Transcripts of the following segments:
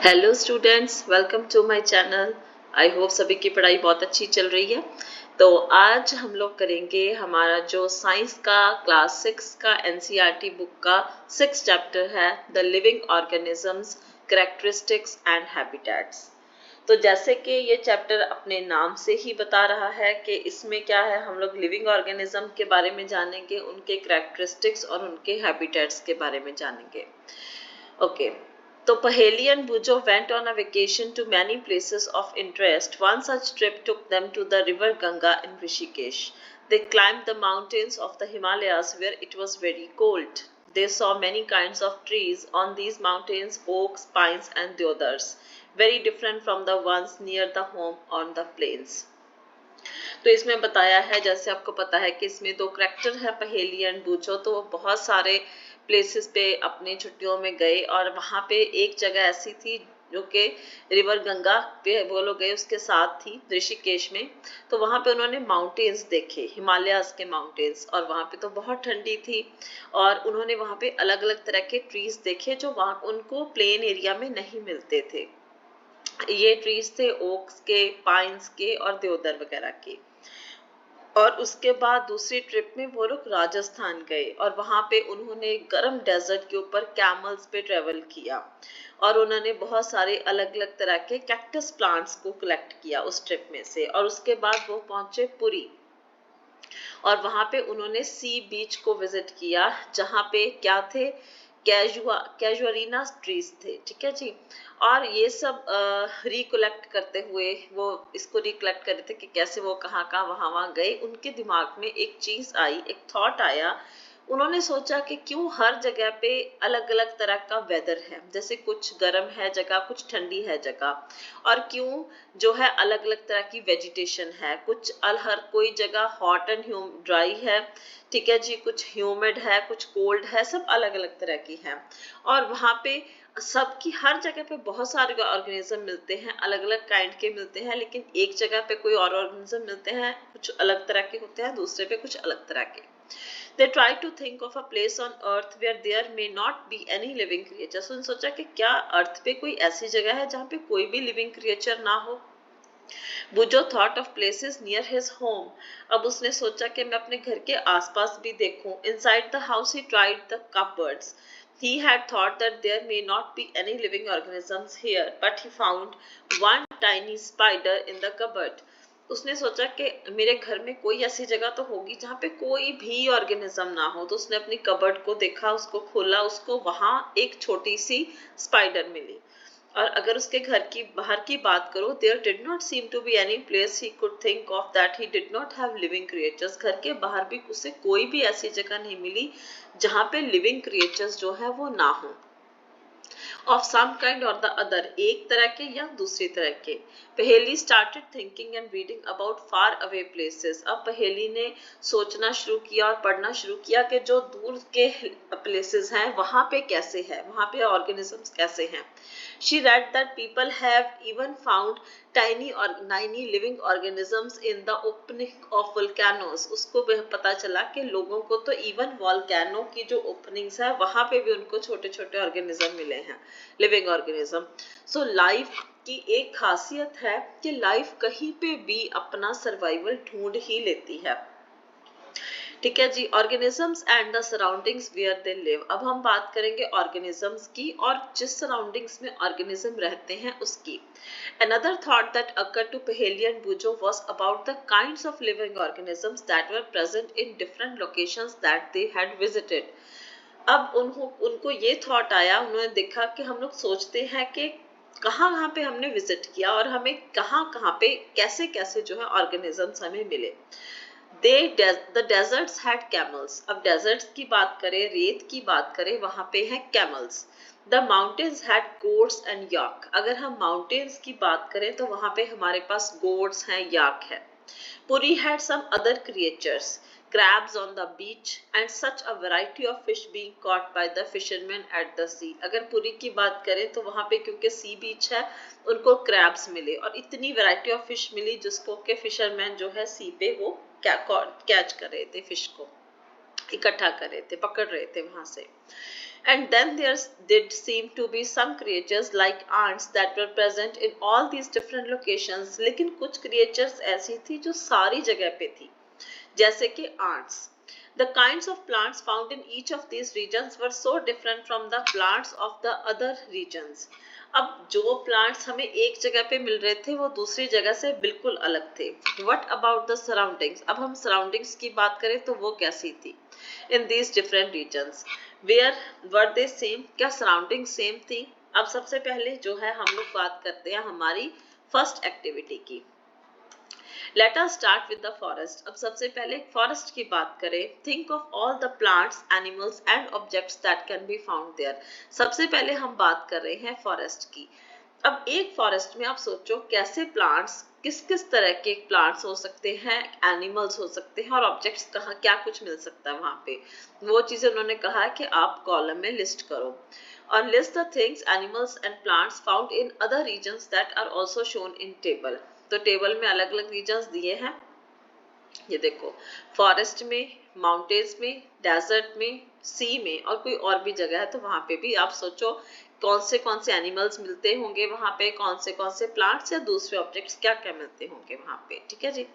Hello students, welcome to my channel. I hope सभी की पढ़ाई बहुत अच्छी चल रही है। तो आज हम लोग करेंगे हमारा जो साइंस का क्लास 6 का एनसीईआरटी बुक का 6 चैप्टर है, the living organisms, characteristics and habitats. तो जैसे कि ये चैप्टर अपने नाम से ही बता रहा है कि इसमें क्या है, हम लोग लिविंग ऑर्गेनिज्म के बारे में जानेंगे, उनके कैरेक्टरिस्टिक्स और उनके हैबिटेट्स के बारे में जानेंगे। Okay, so Paheli and Bujo went on a vacation to many places of interest. One such trip took them to the river Ganga in Rishikesh. They climbed the mountains of the Himalayas where it was very cold. They saw many kinds of trees on these mountains, oaks, pines and deodars, very different from the ones near the home on the plains. तो इसमें बताया है, जैसे आपको पता है कि इसमें दो करैक्टर है, पहेली एंड बूचो। तो वो बहुत सारे प्लेसेस पे अपने छुट्टियों में गए और वहाँ पे एक जगह ऐसी थी जो कि रिवर गंगा पे वो लोग गए, उसके साथ थी ऋषिकेश में। तो वहाँ पे उन्होंने माउंटेन्स देखे, हिमालयाज के माउंटेन्स, और वहाँ पे तो बहुत ठंडी थी। और उन्होंने वहाँ पे अलग अलग तरह के ट्रीज देखे जो वहाँ उनको प्लेन एरिया में नहीं मिलते थे। ये ट्रीज थे ओक्स के, पाइन्स के और देवदार वगैरह के। और उसके बाद दूसरी ट्रिप में वो लोग राजस्थान गए और वहां पे उन्होंने गर्म डेजर्ट के ऊपर कैमल्स पे ट्रेवल किया और उन्होंने बहुत सारे अलग अलग तरह के कैक्टस प्लांट्स को कलेक्ट किया उस ट्रिप में से। और उसके बाद वो पहुंचे पुरी और वहां पे उन्होंने सी बीच को विजिट किया, जहां पे क्या थे, कैजुअरीना ट्रीज थे। ठीक है जी। और ये सब रिकलेक्ट करते हुए वो इसको रिकलेक्ट कर रहे थे कि कैसे वो कहाँ कहाँ वहां गए। उनके दिमाग में एक चीज आई, एक थॉट आया। उन्होंने सोचा कि क्यों हर जगह पे अलग अलग तरह का वेदर है, जैसे कुछ गर्म है जगह, कुछ ठंडी है जगह, और क्यों जो है अलग अलग तरह की वेजिटेशन है, कुछ हर कोई जगह हॉट एंड ड्राई है, ठीक है जी, कुछ ह्यूमिड है, कुछ कोल्ड है, सब अलग अलग तरह की है। और वहां पे सबकी हर जगह पे बहुत सारे ऑर्गेनिज्म मिलते हैं, अलग अलग काइंड के मिलते हैं, लेकिन एक जगह पे कोई और ऑर्गेनिज्म मिलते हैं, कुछ अलग तरह के होते हैं, दूसरे पे कुछ अलग तरह के। They tried to think of a place on earth where there may not be any living creature. So सोचा कि क्या अर्थ पे कोई ऐसी जगह है जहाँ पे कोई भी लिविंग क्रिएचर ना हो। Boojho thought of places near his home. अब उसने सोचा कि मैं अपने घर के आसपास भी देखूं। Inside the house he tried the cupboards. He had thought that there may not be any living organisms here, but he found one tiny spider in the cupboard. उसने सोचा कि मेरे घर में कोई ऐसी जगह तो होगी जहाँ पे कोई भी ऑर्गेनिज्म ना हो। तो उसने अपनी कबर्ड को देखा, उसको खोला, उसको वहां एक छोटी सी स्पाइडर मिली। और अगर उसके घर की बाहर की बात करो, there did not seem to be any place he could think of that he did not have living creatures. घर के बाहर भी उसे कोई भी ऐसी जगह नहीं मिली जहां पे लिविंग क्रिएचर्स जो है वो ना हो, ऑफ सम काइंड और द अदर, एक तरह के या दूसरी तरह के। पहेली started thinking and reading about far away places. अब पहेली ने सोचना शुरू किया और पढ़ना शुरू किया कि जो दूर के प्लेसेस हैं वहां पे कैसे है, वहां पे ऑर्गेनिजम्स कैसे हैं। She read that people have even found tiny living organisms in the opening of volcanoes. उसको पता चला कि लोगों को तो इवन वॉल्केनो की जो ओपनिंग्स है वहां पे भी उनको छोटे छोटे ऑर्गेनिज्म मिले हैं, लिविंग ऑर्गेनिज्म। सो लाइफ की एक खासियत है कि लाइफ कहीं पे भी अपना सर्वाइवल ढूंढ ही लेती है। ठीक है जी। Organisms and the surroundings where they live. अब हम बात करेंगे ऑर्गेनिजम्स की और जिस सराउंडिंग्स में ऑर्गेनिज्म रहते हैं उसकी। Another thought that occurred to Paheli and Bujo was about the kinds of living organisms that were present in different locations that they had visited. अब उनको ये थॉट आया, उन्होंने देखा कि हम लोग सोचते हैं कि कहाँ कहाँ पे हमने विजिट किया और हमें कहाँ कहाँ पे कैसे कैसे जो है ऑर्गेनिजम्स हमें मिले। The deserts had camels. अब डेजर्ट्स की बात करें, रेत की बात करें, वहां पे है camels. The mountains had goats and yak. अगर हम माउंटेन्स की बात करें तो वहां पे हमारे पास गोट्स हैं, याक है। Puri had some other creatures, crabs on the beach and such a variety of fish being caught by the fishermen at the sea. अगर पुरी की बात करें तो वहां पे क्योंकि सी बीच है, उनको क्रैब्स मिले और इतनी वैरायटी ऑफ फिश मिली जिसको के फिशरमैन जो है सी पे वो कैच कर रहे थे, फिश को इकट्ठा कर रहे थे, पकड़ रहे थे वहां से। And then there did seem to be some creatures like ants that were present in all these different locations. लेकिन कुछ creatures ऐसी थी जो सारी जगह पे थी, जैसे कि ants. The kinds of plants found in each of these regions were so different from the plants of the other regions. अब जो plants हमें एक जगह पे मिल रहे थे वो दूसरी जगह से बिल्कुल अलग थे. What about the surroundings? अब हम surroundings की बात करें तो वो कैसी थी in these different regions? Where were they same? क्या surroundings same थी? अब सबसे पहले जो है हम लोग बात करते हैं हमारी फर्स्ट एक्टिविटी की. Let us start with the forest. अब सबसे पहले फॉरेस्ट की बात करें. Think of all the plants, animals and objects that can be found there. सबसे पहले हम बात कर रहे हैं फॉरेस्ट की. अब एक फॉरेस्ट में आप सोचो कैसे प्लांट्स, किस किस तरह के प्लांट्स हो सकते हैं, एनिमल्स हो सकते हैं और ऑब्जेक्ट्स कहाँ क्या कुछ मिल सकता है वहाँ पे. वो चीजें उन्होंने कहा है कि आप कॉलम में लिस्ट करो और list the things, animals and plants found in other regions that are also shown in table. तो टेबल में अलग अलग रीजन्स दिए हैं. ये देखो, फॉरेस्ट में, माउंटेन्स में, डेजर्ट में, सी में और कोई और भी जगह है तो वहां पे भी आप सोचो कौन से एनिमल्स मिलते होंगे वहां पे, कौन से प्लांट्स या दूसरे ऑब्जेक्ट्स क्या क्या मिलते होंगे वहां पे. ठीक है जी.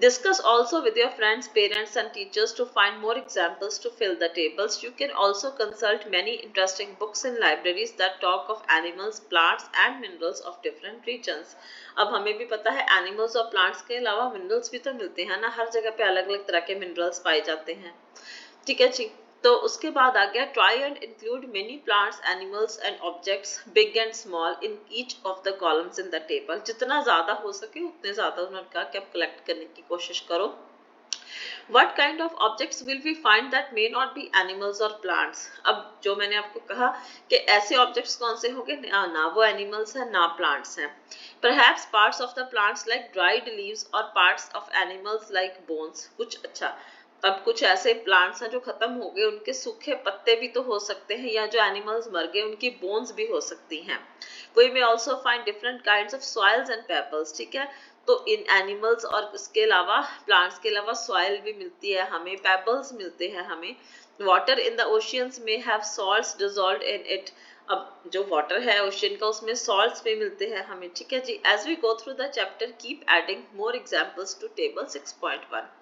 Discuss also with your friends, parents and teachers to find more examples to fill the tables. You can also consult many interesting books in libraries that talk of animals, plants and minerals of different regions. अब हमें भी पता है animals और plants के अलावा minerals भी तो मिलते हैं ना, हर जगह पे अलग अलग तरह के minerals पाए जाते हैं. ठीक है जी. तो उसके बाद आ गया try and include many plants, animals and objects big and small in each of the columns in the table. जितना ज्यादा हो सके उतने ज्यादा उन्होंने कहा कि आप कलेक्ट करने की कोशिश करो. What kind of objects will we find that may not be animals or plants? अब जो मैंने आपको कहा कि ऐसे objects कौन से होंगे, ना वो animals हैं ना plants हैं. Perhaps parts of the plants like dried leaves or parts of animals like bones. कुछ अच्छा, अब कुछ ऐसे प्लांट्स हैं जो खत्म हो गए, उनके सूखे पत्ते भी तो हो सकते हैं, या जो एनिमल्स मर गए उनकी बोन्स भी हो सकती हैं. We may also find different kinds of soils and pebbles. ठीक है, तो इन एनिमल्स और इसके अलावा प्लांट्स के अलावा सॉइल भी मिलती है हमें, पेबल्स मिलते हैं हमें. वाटर इन द ओशियंस में have salts dissolved in it. अब जो वाटर है ओशियन का उसमें सॉल्ट्स भी मिलते हैं हमें. ठीक है जी. As we go through the chapter keep adding more examples to table 6.1.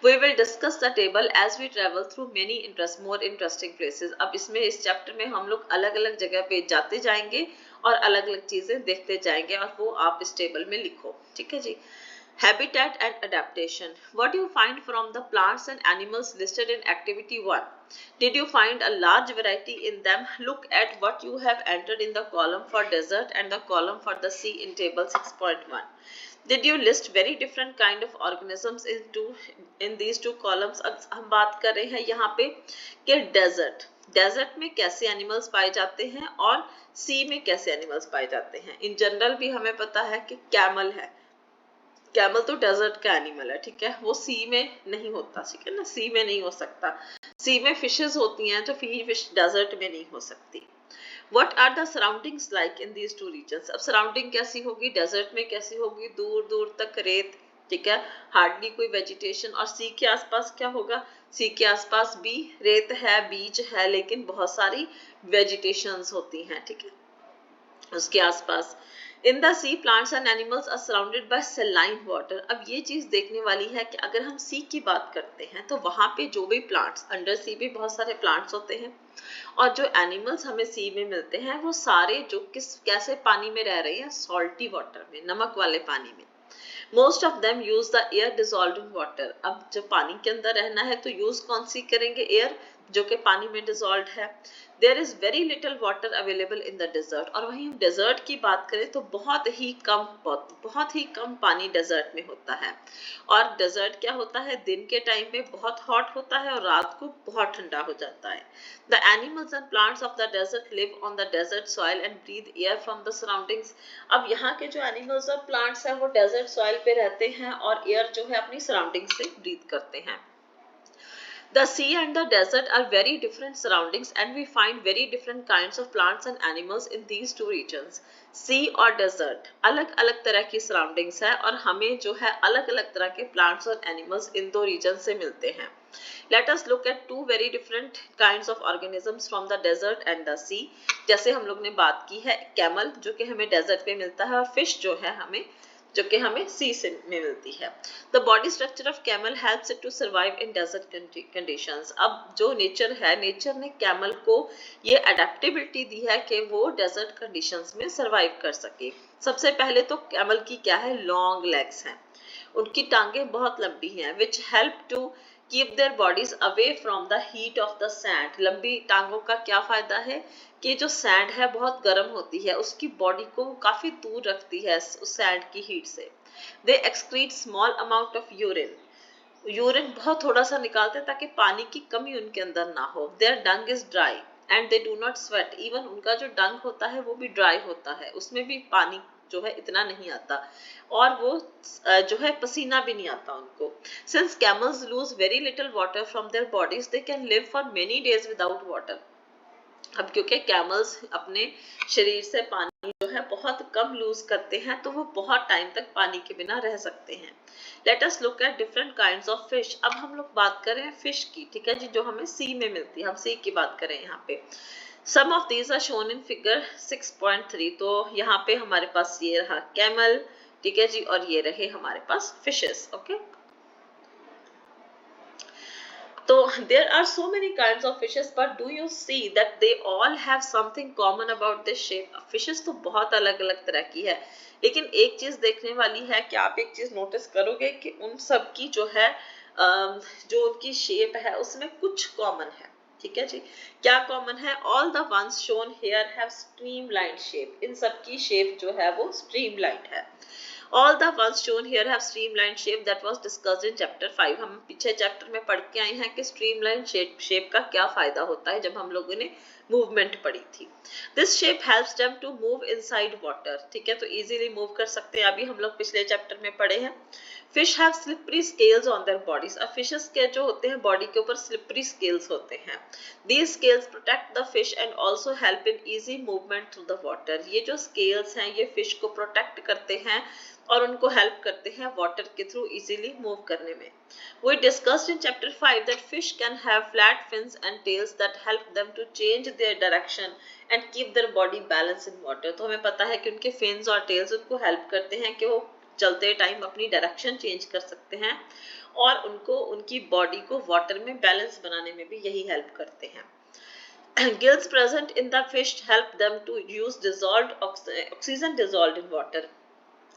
We will discuss the table as we travel through many more interesting places. अब इसमें इस चैप्टर में हम लोग अलग अलग जगह पे जाते जाएंगे और अलग अलग चीजें देखते जाएंगे और वो आप इस टेबल में लिखो. ठीक है जी. Habitat and adaptation. What do you find from the plants and animals listed in activity 1? Did you find a large variety in them? Look at what you have entered in the column for desert and the column for the sea in table 6.1. Did you list very different kind of organisms in these two columns? अब हम बात कर रहे हैं यहाँ पे कि desert में कैसे एनिमल्स पाए जाते हैं और सी में कैसे एनिमल्स पाए जाते हैं. इन जनरल भी हमें पता है कि कैमल है, कैमल तो डेजर्ट का एनिमल है. ठीक है, वो सी में नहीं होता. ठीक है ना, सी में नहीं हो सकता. सी में फिशेस होती हैं तो फिश डेजर्ट में नहीं हो सकती. What are the surroundings like in these two regions? अब सराउंडिंग कैसी होगी, डेजर्ट में कैसी होगी, दूर दूर तक रेत. ठीक है, हार्डली कोई वेजिटेशन. और सी के आसपास क्या होगा, सी के आसपास भी रेत है, बीच है, लेकिन बहुत सारी वेजिटेशंस होती हैं. ठीक है, उसके आसपास. In the sea plants and animals are surrounded by saline water. अब ये चीज देखने वाली है कि अगर हम सी की बात करते हैं तो वहां पे जो भी प्लांट्स, अंडर सी भी बहुत सारे प्लांट्स होते हैं और जो एनिमल्स हमें सी में मिलते हैं वो सारे जो कैसे पानी में रह रहे हैं, सॉल्टी वाटर में, नमक वाले पानी में. Most of them use the air dissolved in water. अब जब पानी के अंदर रहना है तो यूज कौन सी करेंगे, एयर, जो कि पानी में डिसॉल्व्ड है. There is very little water available in the desert. और वहीं हम डेजर्ट की बात करें तो बहुत ही कम पानी डेजर्ट में होता है. और डेजर्ट क्या होता है, दिन के टाइम में बहुत हॉट होता है और रात को बहुत ठंडा हो जाता है. The animals and plants of the desert live on the desert soil and breathe air from the surroundings. अब यहाँ के जो एनिमल्स और प्लांट्स हैं वो डेजर्ट सॉइल पे रहते हैं और एयर जो है अपनी सराउंडिंग से ब्रीथ करते हैं. The sea and the desert are very different surroundings and we find very different kinds of plants and animals in these two regions. Sea और desert अलग अलग तरह की surroundings है और हमें जो है अलग अलग तरह के plants और animals इन दो regions से मिलते हैं. Let us look at two very different kinds of organisms from the desert and the sea. जैसे हम लोग ने बात की है कैमल जो कि हमें डेजर्ट पे मिलता है और फिश जो है हमें जो कि हमें सी से में मिलती है. The body structure of camel helps it to survive in desert conditions. अब जो नेचर है, नेचर ने कैमल को ये अडेप्टेबिलिटी दी है कि वो डेजर्ट कंडीशंस में सरवाइव कर सके. सबसे पहले तो कैमल की क्या है, लॉन्ग लेग्स हैं, उनकी टांगें बहुत लंबी हैं, which help to keep their bodies away from the heat of the sand. लंबी टांगों का क्या फायदा है कि जो सैंड है बहुत गर्म होती है, उसकी बॉडी को काफी दूर रखती है उस सैंड की हीट से. दे excrete small amount of urine. Urine बहुत थोड़ा सा निकालते हैं ताकि पानी की कमी उनके अंदर ना हो. Their dung is dry and they do not sweat. Even उनका जो डंग होता है वो भी ड्राई होता है, उसमें भी पानी जो है इतना नहीं आता और वो जो है पसीना भी नहीं आता उनको. Since camels lose very little water from their bodies they can live for many days without water. अब क्योंकि कैमल्स अपने शरीर से पानी जो है बहुत कम लूज करते हैं तो वो बहुत टाइम तक पानी के बिना रह सकते हैं. Late us look at different kinds of fish. अब हम लोग बात करें फिश की, ठीक है जी, जो हमें सी में मिलती है. हम सी की बात करें यहाँ पे. Some of these are shown in figure 6.3. तो यहाँ पे हमारे पास ये रहा कैमल, ठीक है जी, और ये रहे हमारे पास फिशेस. ओके, तो there are so many kinds of fishes, but do you see that they all have something common about this shape? Fishes तो बहुत अलग अलग तरह की है, लेकिन एक चीज देखने वाली है कि आप एक चीज नोटिस करोगे कि उन सब की जो है जो उनकी शेप है उसमें कुछ कॉमन है. ठीक है जी, क्या कॉमन है? All the ones shown here have streamline shape. इन सब की शेप जो है वो स्ट्रीमलाइन है. All the ones shown here have streamlined shape that was discussed in chapter 5. हम पीछे चैप्टर में पढ़ के आए हैं कि streamlined shape का क्या फायदा होता है जब हम लोगों ने मूवमेंट पढ़ी थी. This shape helps them to move inside water. ठीक है, तो easily मूव कर सकते हैं. अभी हम लोग पिछले चैप्टर में पढ़े हैं. Fish have slippery scales on their bodies. अब fishes के जो होते हैं बॉडी के ऊपर slippery scales होते हैं. These scales protect the fish and also help in easy movement through the water. ये जो scales हैं ये fish को protect करते हैं और उनको हेल्प करते हैं वाटर के थ्रू इजीली मूव करने में. We discussed in chapter 5 that fish can have flat fins and tails that help them to change their direction and keep their body balanced in water. तो हमें पता है कि उनके fins और tails उनको हेल्प करते हैं कि वो चलते टाइम अपनी डायरेक्शन चेंज कर सकते हैं और उनको उनकी बॉडी को वाटर में बैलेंस बनाने में भी यही हेल्प करते हैं. Gills present in the fish help them to use dissolved oxygen dissolved in water.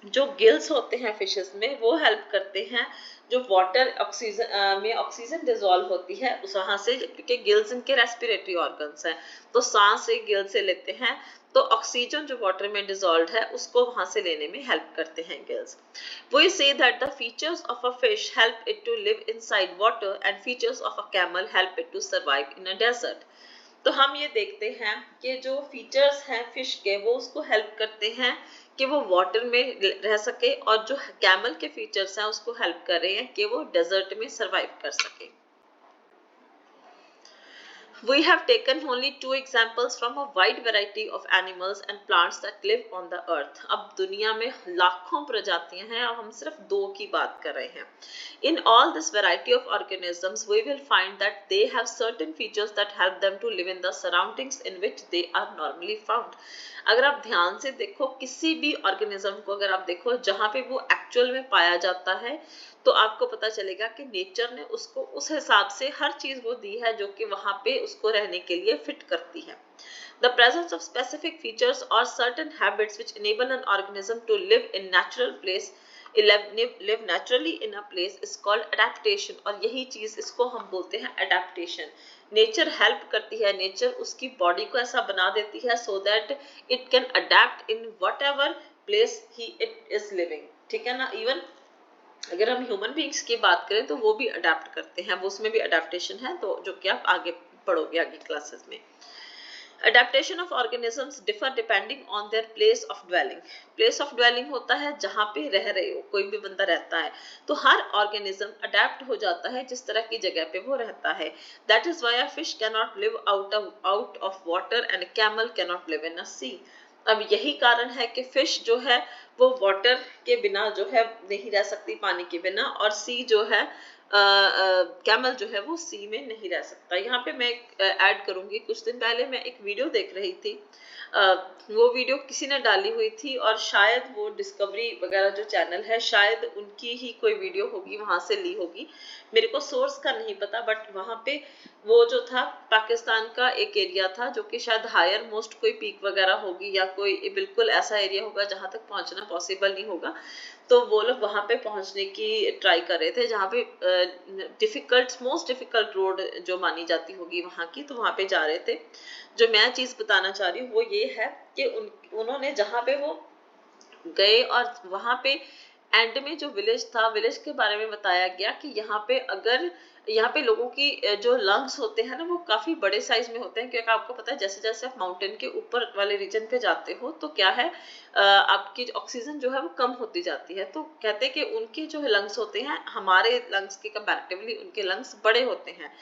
जो गिल्स होते हैं फिशेस में वो हेल्प करते हैं जो वाटर ऑक्सीजन में ऑक्सीजन डिसॉल्व होती है उस वहां से, क्योंकि गिल्स इनके रेस्पिरेटरी ऑर्गन्स हैं तो सांस से गिल से लेते हैं तो ऑक्सीजन जो वाटर में डिसॉल्व है उसको वहां से लेने में हेल्प करते हैं gills. We say that the features of a fish help it to live inside water and features of a camel help it to survive in a desert. तो हम ये देखते हैं कि जो फीचर्स हैं फिश के वो उसको हेल्प करते हैं कि वो वाटर में रह सके और जो कैमल के फीचर्स हैं उसको हेल्प कर रहे हैं कि वो डेजर्ट में सरवाइव कर सके. We have taken only 2 examples from a wide variety of animals and plants that live on the earth. अब दुनिया में लाखों प्रजातियां हैं और हम सिर्फ 2 की बात कर रहे हैं. In all this variety of organisms, we will find that they have certain features that help them to live in the surroundings in which they are normally found. अगर आप ध्यान से देखो किसी भी ऑर्गेनिज्म को, अगर आप देखो जहाँ पे वो एक्चुअल में पाया जाता है तो आपको पता चलेगा कि नेचर ने उसको उस हिसाब से हर चीज वो दी है जो कि वहां पे उसको रहने के लिए फिट करती है. The presence of specific features or certain habits which enable an organism to live in natural place, live naturally in a place is called adaptation. और यही चीज इसको हम बोलते हैं adaptation. नेचर हेल्प करती है, नेचर उसकी बॉडी को ऐसा बना देती है so that it can adapt in whatever place it is living. ठीक है ना. इवन अगर हम ह्यूमन बीइंग्स की बात करें तो वो भी अडेप्ट करते हैं, वो उसमें भी अडेप्टेशन है, तो जो कि आप आगे पढ़ोगे आगे क्लासेस में. Adaptation of organisms differ depending on their place of dwelling. Place of dwelling होता है जहाँ पे रह रहे हो, कोई भी बंदा रहता है तो हर organism adapt हो जाता है जिस तरह की जगह पे वो रहता है. That is why a fish cannot live out of water and a camel cannot live in a sea. अब यही कारण है कि फिश जो है वो वाटर के बिना जो है नहीं रह सकती, पानी के बिना, और सी जो है कैमल जो है वो सी में नहीं रह सकता। यहाँ पे मैं ऐड करूंगी, कुछ दिन पहले मैं एक वीडियो देख रही थी, वो वीडियो किसी ने डाली हुई थी और शायद वो डिस्कवरी वगैरह जो चैनल है शायद उनकी ही कोई वीडियो होगी, वहां से ली होगी, मेरे को सोर्स का नहीं पता, बट वहां पे वो जो था पाकिस्तान का एक एरिया था जो कि शायद हायर मोस्ट कोई पीक वगैरह होगी या कोई बिल्कुल ऐसा एरिया होगा जहां तक पहुंचना पॉसिबल नहीं होगा। तो वो लोग वहां पे पहुंचने की ट्राई कर रहे थे, जहाँ पे मोस्ट डिफिकल्ट रोड जो मानी जाती होगी वहां की, तो वहां पे जा रहे थे। जो मैं चीज बताना चाह रही हूँ वो ये है कि उन्होंने जहाँ पे वो गए और वहां पे एंड में जो विलेज था, विलेज के बारे में बताया गया कि यहाँ पे लोगों की जो लंग्स होते हैं ना वो काफी बड़े साइज में होते हैं, क्योंकि आपको पता है जैसे जैसे आप माउंटेन के ऊपर वाले रीजन पे जाते हो तो क्या है, आपकी ऑक्सीजन जो है वो कम होती जाती है। तो कहते हैं कि उनके जो लंग्स होते हैं हमारे लंग्स के कंपैरेटिवली उनके लंग्स बड़े होते हैं,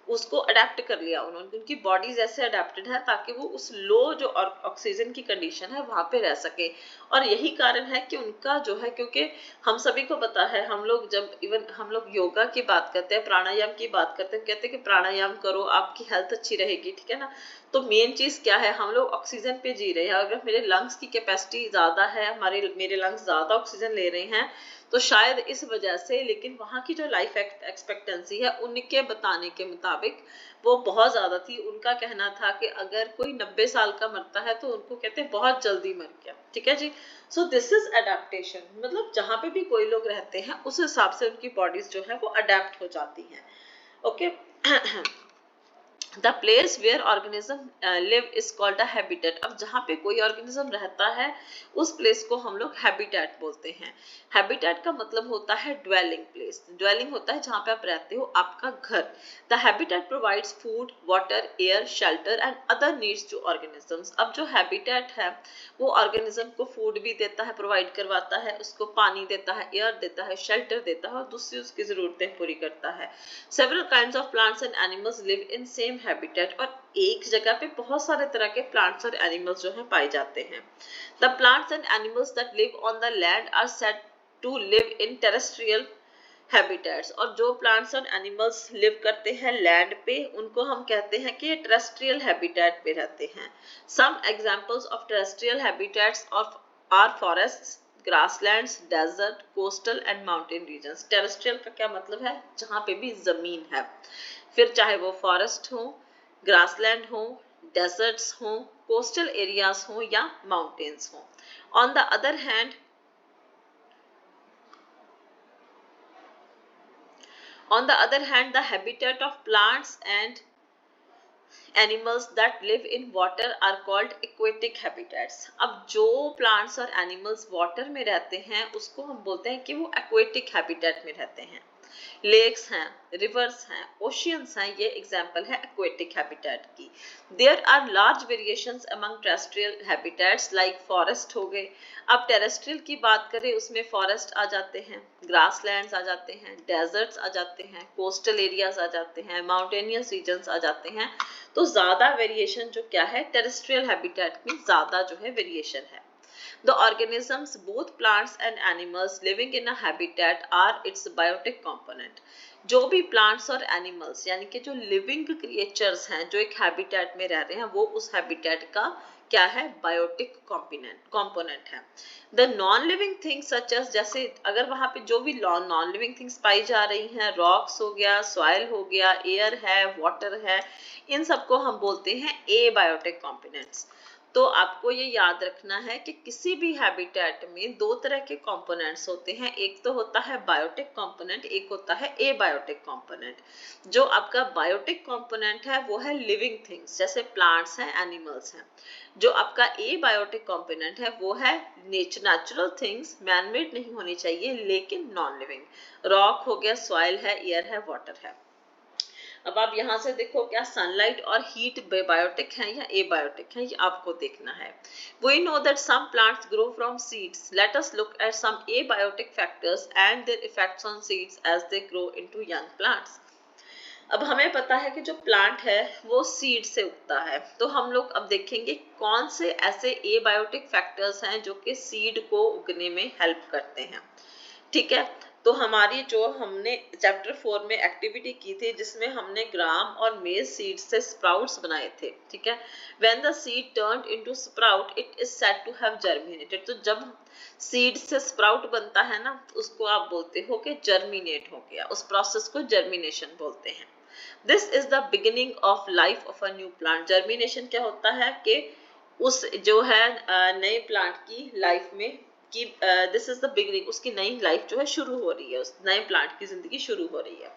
उसको अडेप्ट कर लिया उन्होंने, उनकी बॉडीज ऐसे अडेप्टेड है ताकि वो उस लो जो ऑक्सीजन की कंडीशन है वहां पे रह सके। और यही कारण है कि उनका जो है, क्योंकि हम सभी को पता है, हम लोग जब इवन हम लोग योगा की बात करते हैं, प्राणायाम की बात करते हैं, कहते हैं कि प्राणायाम करो आपकी हेल्थ अच्छी रहेगी, ठीक है ना। तो मेन चीज क्या है, हम लोग ऑक्सीजन पे जी रहे हैं, अगर मेरे लंग्स की कैपेसिटी ज्यादा है, मेरे लंग्स ज्यादा ऑक्सीजन ले रहे हैं तो शायद इस वजह से, लेकिन वहां की जो लाइफ एक्सपेक्टेंसी है उनके बताने के मुताबिक वो बहुत ज्यादा थी। उनका कहना था कि अगर कोई 90 साल का मरता है तो उनको कहते हैं बहुत जल्दी मर गया, ठीक है जी। सो दिस इज अडेप्टेशन, मतलब जहां पे भी कोई लोग रहते हैं उस हिसाब से उनकी बॉडीज जो है वो अडेप्ट हो जाती हैं। Okay the place where organism live is called a habitat. अब जहाँ पे कोई ऑर्गेनिज्म रहता है उस प्लेस को हम लोग हैबिटेट बोलते हैं। हैबिटेट का मतलब होता है ड्वेलिंग प्लेस, ड्वेलिंग होता है जहाँ पे आप रहते हो, आपका घर। The habitat provides food, water, air, shelter and other needs to organisms. अब जो हैबिटेट है वो ऑर्गेनिज्म को फूड भी देता है, प्रोवाइड करवाता है, उसको पानी देता है, एयर देता है, शेल्टर देता है और दूसरी उसकी जरूरतें पूरी करता है। Several kinds of plants and animals live in same habitat, और एक जगह पे बहुत सारे तरह के प्लांट्स और एनिमल्स जो हैं पाए जाते हैं। The plants and animals that live on the land are said to live in terrestrial habitats. और जो प्लांट्स और एनिमल्स लिव करते हैं लैंड पे उनको हम कहते हैं कि ये टेरेस्ट्रियल हैबिटेट पे रहते हैं। Some examples of terrestrial habitats of are forests, grasslands, desert, coastal and mountain regions. Terrestrial का क्या मतलब है, जहां पे भी जमीन है, फिर चाहे वो फॉरेस्ट हो, ग्रासलैंड हो, डेजर्ट्स हो, कोस्टल एरियाज हो या माउंटेन्स हो। On the other hand the habitat of plants and animals that live in water are called aquatic habitats। अब जो plants और animals water में रहते हैं उसको हम बोलते हैं कि वो aquatic habitat में रहते हैं। लेक्स हैं, रिवर्स हैं, ओशियंस हैं, ये एग्जाम्पल है एक्वेटिक हैबिटेट की। There are large variations among terrestrial habitats like forest हो गए। अब टेरेस्ट्रियल की बात करें उसमें फॉरेस्ट आ जाते हैं, ग्रासलैंड्स आ जाते हैं, डेजर्ट्स आ जाते हैं, कोस्टल एरियाज आ जाते हैं, माउंटेनियस रीजन्स आ जाते हैं। तो ज्यादा वेरिएशन जो क्या है, टेरेस्ट्रियल हैबिटेट में ज्यादा जो है वेरिएशन है। The organisms, both plants and animals living in a habitat are its biotic component। जो भी plants और animals यानी कि जो living creatures हैं जो एक habitat में रह रहे हैं वो उस habitat का क्या है, बायोटिक component है। The non-living things such as, जैसे अगर वहां पे जो भी non-living things पाई जा रही हैं, rocks हो गया, soil हो गया, air है, water है, इन सबको हम बोलते हैं abiotic components। तो आपको ये याद रखना है कि किसी भी हैबिटेट में दो तरह के कंपोनेंट्स होते हैं, एक तो होता है बायोटिक कंपोनेंट, एक होता है एबायोटिक कंपोनेंट। जो आपका बायोटिक कंपोनेंट है वो है लिविंग थिंग्स, जैसे प्लांट्स हैं, एनिमल्स हैं। जो आपका एबायोटिक कंपोनेंट है वो है नेचुरल थिंग्स, मैनमेड नहीं होनी चाहिए लेकिन नॉन लिविंग। रॉक हो गया, सॉइल है, एयर है, वाटर है। अब आप यहाँ से देखो क्या सनलाइट और हीट बायोटिक है या एबायोटिक है, ये आपको देखना है। We know that some plants grow from seeds. Let us look at some abiotic factors and their effects on seeds as they grow into young plants. अब हमें पता है कि जो प्लांट है वो सीड से उगता है, तो हम लोग अब देखेंगे कौन से ऐसे एबायोटिक फैक्टर्स हैं जो कि सीड को उगने में हेल्प करते हैं। ठीक है, तो हमारी जो हमने चैप्टर 4 में एक्टिविटी की थी जिसमें हमने ग्राम और मेज सीड से स्प्राउट्स बनाए थे, ठीक है। When the seed turned into sprout it is said to have germinated. तो जब सीड से स्प्राउट बनता है ना, तो उसको आप बोलते हो कि जर्मिनेट हो गया, उस प्रोसेस को जर्मिनेशन बोलते हैं। This is the beginning of life of a new plant. Germination क्या होता है कि उस जो है नए प्लांट की लाइफ में कि दिस इज द बिगिनिंग, उसकी नई लाइफ जो है शुरू हो रही है, उस नए प्लांट की जिंदगी शुरू हो रही है।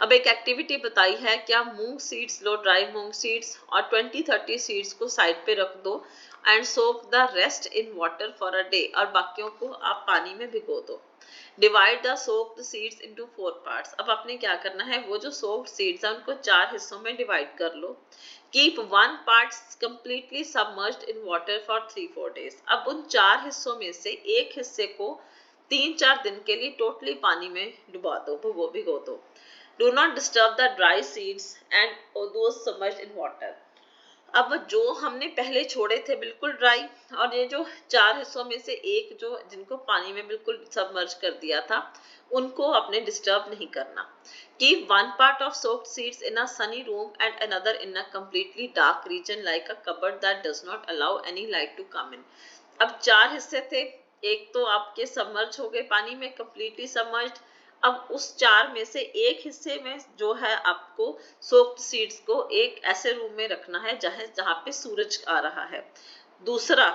अब एक एक्टिविटी बताई है, क्या मूंग सीड्स लो, ड्राई मूंग सीड्स और 20-30 सीड्स को साइड पे रख दो and soak the rest in water for a day, और बाकियों को आप पानी में भिगो दो। Divide the soaked seeds into 4 parts. अब आपने क्या करना है, वो जो सोक्ड सीड्स है उनको 4 हिस्सों में डिवाइड कर लो। Keep 1 part completely submerged in water for 3-4 days. अब उन 4 हिस्सों में से एक हिस्से को 3-4 दिन के लिए टोटली पानी में डुबा दो, भिगो दो। Do not disturb the dry seeds and those submerged in water. अब जो हमने पहले छोड़े थे बिल्कुल ड्राई, और ये जो 4 हिस्सों में से एक जो जिनको पानी में बिल्कुल सबमर्ज कर दिया था, उनको अपने डिस्टर्ब नहीं करना। Keep 1 part of soaked seeds in a sunny room and another in a completely dark region like a cupboard that does not allow any light to come in. अब 4 हिस्से थे, एक तो आपके सबमर्ज हो गए पानी में, कंप्लीटली सबमर्ज्ड। अब उस 4 में से एक हिस्से में जो है आपको सोक्ड सीड्स को एक ऐसे रूम में रखना है जहां पे सूरज आ रहा है। दूसरा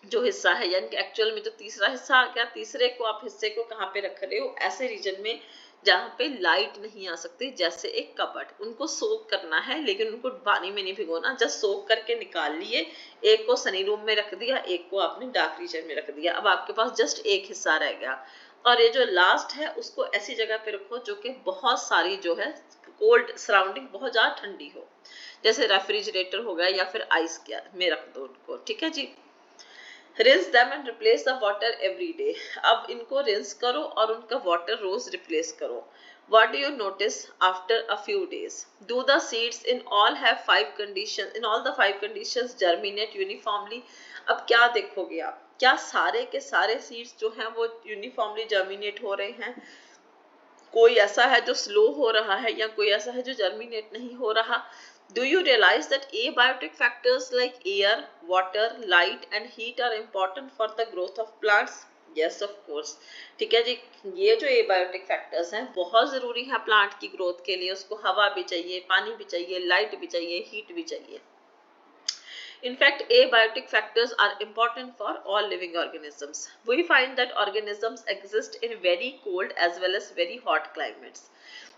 जो हिस्सा है, यानी कि एक्चुअल में जो तीसरा हिस्सा आ गया, तीसरे को आप हिस्से को कहाँ पे रख रहे हो, ऐसे रीजन में जहाँ पे लाइट नहीं आ सकती, जैसे एक कबर्ड। उनको सोक करना है लेकिन उनको पानी में नहीं भिगोना, जस्ट सोक करके निकाल लिए। एक को सनी रूम में रख दिया, एक को आपने डार्क रीजन में रख दिया। अब आपके पास जस्ट एक हिस्सा रह गया, और ये जो लास्ट है उसको ऐसी जगह पे रखो जो कि बहुत सारी जो है कोल्ड सराउंडिंग, बहुत ज्यादा ठंडी हो, जैसे रेफ्रिजरेटर हो गया या फिर आइस के में रख दो उनको, ठीक है जी। Rinse them and replace the water every day। अब इनको रिंस करो और उनका वाटर रोज रिप्लेस करो। What do you notice after a few days? Do the seeds in all have 5 conditions? In all the 5 conditions germinate uniformly? अब क्या देखोगे आप, क्या सारे के सारे सीड्स जो हैं वो यूनिफॉर्मली जर्मिनेट हो रहे हैं? कोई ऐसा है जो स्लो हो रहा है या कोई ऐसा है जो जर्मिनेट नहीं हो रहा? Do you realize that abiotic factors like air, water, light and heat are important for the growth of plants? Yes, of course। ठीक है जी, ये जो abiotic factors हैं बहुत जरूरी है प्लांट की ग्रोथ के लिए। उसको हवा भी चाहिए, पानी भी चाहिए, लाइट भी चाहिए, हीट भी चाहिए। In fact, abiotic factors are important for all living organisms. We find that organisms exist in very cold as well as very hot climates.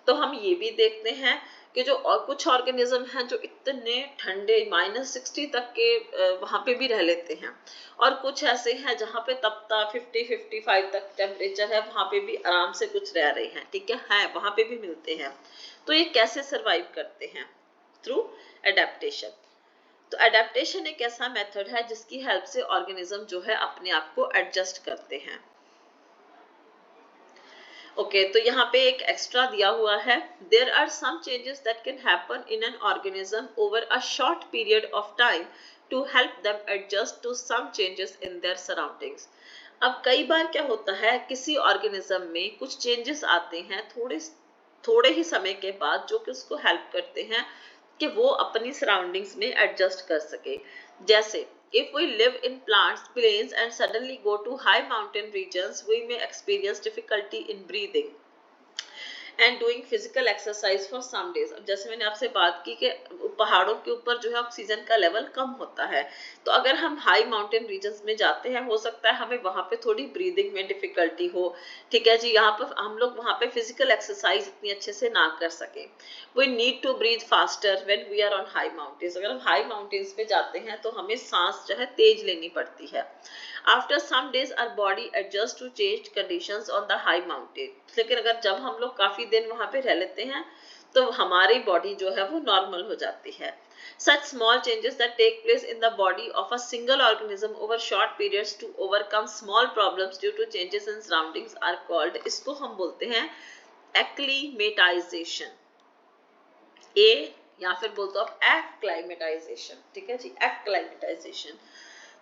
तो हम ये भी देखते हैं कि जो और कुछ ऑर्गेनिज्म हैं जो इतने ठंडे -60 तक के वहाँ पे भी रह लेते हैं, और कुछ ऐसे हैं जहाँ पे तपता 50-55 तक टेम्परेचर है, वहाँ पे भी आराम से कुछ रह रहे हैं, ठीक है वहाँ पे भी मिलते हैं। तो ये कैसे सरवाइव करते हैं? Through adaptation. तो एडेप्टेशन एक ऐसा मेथड है जिसकी हेल्प से ऑर्गेनिज्म जो है अपने आप को एडजस्ट करते हैं। ओके, तो यहाँ पे एक एक्स्ट्रा दिया हुआ है, there are some changes that can happen in an organism over a short period of time to help them adjust to some changes in their surroundings. अब कई बार क्या होता है, किसी ऑर्गेनिज्म में कुछ चेंजेस आते हैं थोड़े ही समय के बाद, जो कि उसको हेल्प करते हैं कि वो अपनी सराउंडिंग्स में एडजस्ट कर सके। जैसे if we live in plains and suddenly go to high mountain regions, we may experience difficulty in breathing and doing physical exercise for some days. अब जैसे मैंने आपसे बात की कि पहाड़ों के ऊपर जो है ऑक्सीजन का लेवल कम होता है, तो अगर हम हाई माउंटेन रीजन्स में जाते हैं, हो सकता है हमें वहां पे थोड़ी ब्रीदिंग में डिफिकल्टी हो, ठीक है जी। यहाँ पर हम लोग वहां पे फिजिकल एक्सरसाइज इतनी अच्छे से ना कर सके। We need to breathe faster when we are on high mountains. अगर हम हाई माउंटेन्स पे जाते हैं तो हमें सांस जो है तेज लेनी पड़ती है। After some days our body adjusts to changed conditions on the high mountain। लेकिन अगर जब हम लोग काफी दिन वहां पे रह लेते हैं तो हमारी बॉडी जो है वो नॉर्मल हो जाती है। Such small changes that take place in the body of a single organism over short periods to overcome small problems due to changes in surroundings are called, इसको हम बोलते हैं acclimatization। या फिर बोलते हो आप एक्लाइमेटाइजेशन, ठीक है जी, एक्लाइमेटाइजेशन।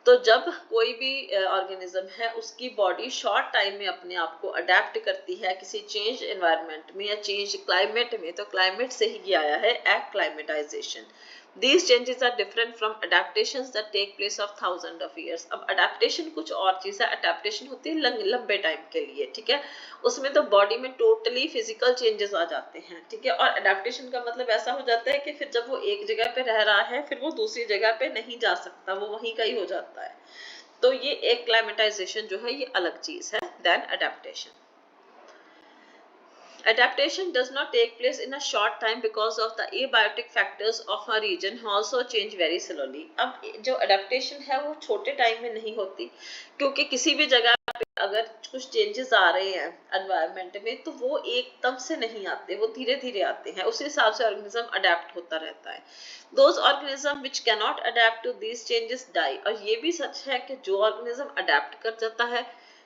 तो जब कोई भी ऑर्गेनिज्म है उसकी बॉडी शॉर्ट टाइम में अपने आप को अडेप्ट करती है किसी चेंज एनवायरनमेंट में या चेंज क्लाइमेट में, तो क्लाइमेट से ही आया है एक्लाइमेटाइजेशन। These changes are different from adaptations that take place of thousands of years। अब adaptation कुछ और चीज है, adaptation होती है लंबे टाइम के लिए, ठीक है, उसमें तो बॉडी में टोटली फिजिकल चेंजेस आ जाते हैं, ठीक है। और adaptation का मतलब ऐसा हो जाता है कि फिर जब वो एक जगह पे रह रहा है फिर वो दूसरी जगह पे नहीं जा सकता, वो वहीं का ही हो जाता है। तो ये एक क्लाइमेटाइजेशन जो है ये अलग चीज है then adaptation। Adaptation does not take place in a short time because of the abiotic factors of a region also change very slowly। अब जो adaptation है वो छोटे टाइम में नहीं होती, क्योंकि किसी भी जगह पे अगर कुछ चेंजेस आ रहे हैं एनवायरनमेंट में तो वो एकदम से नहीं आते, वो धीरे धीरे आते हैं, उस हिसाब से ऑर्गेनिज्म अडेप्ट होता रहता है। Those organism which cannot adapt to these changes die। और ये भी सच है कि जो ऑर्गेनिज्म अडेप्ट कर जाता है,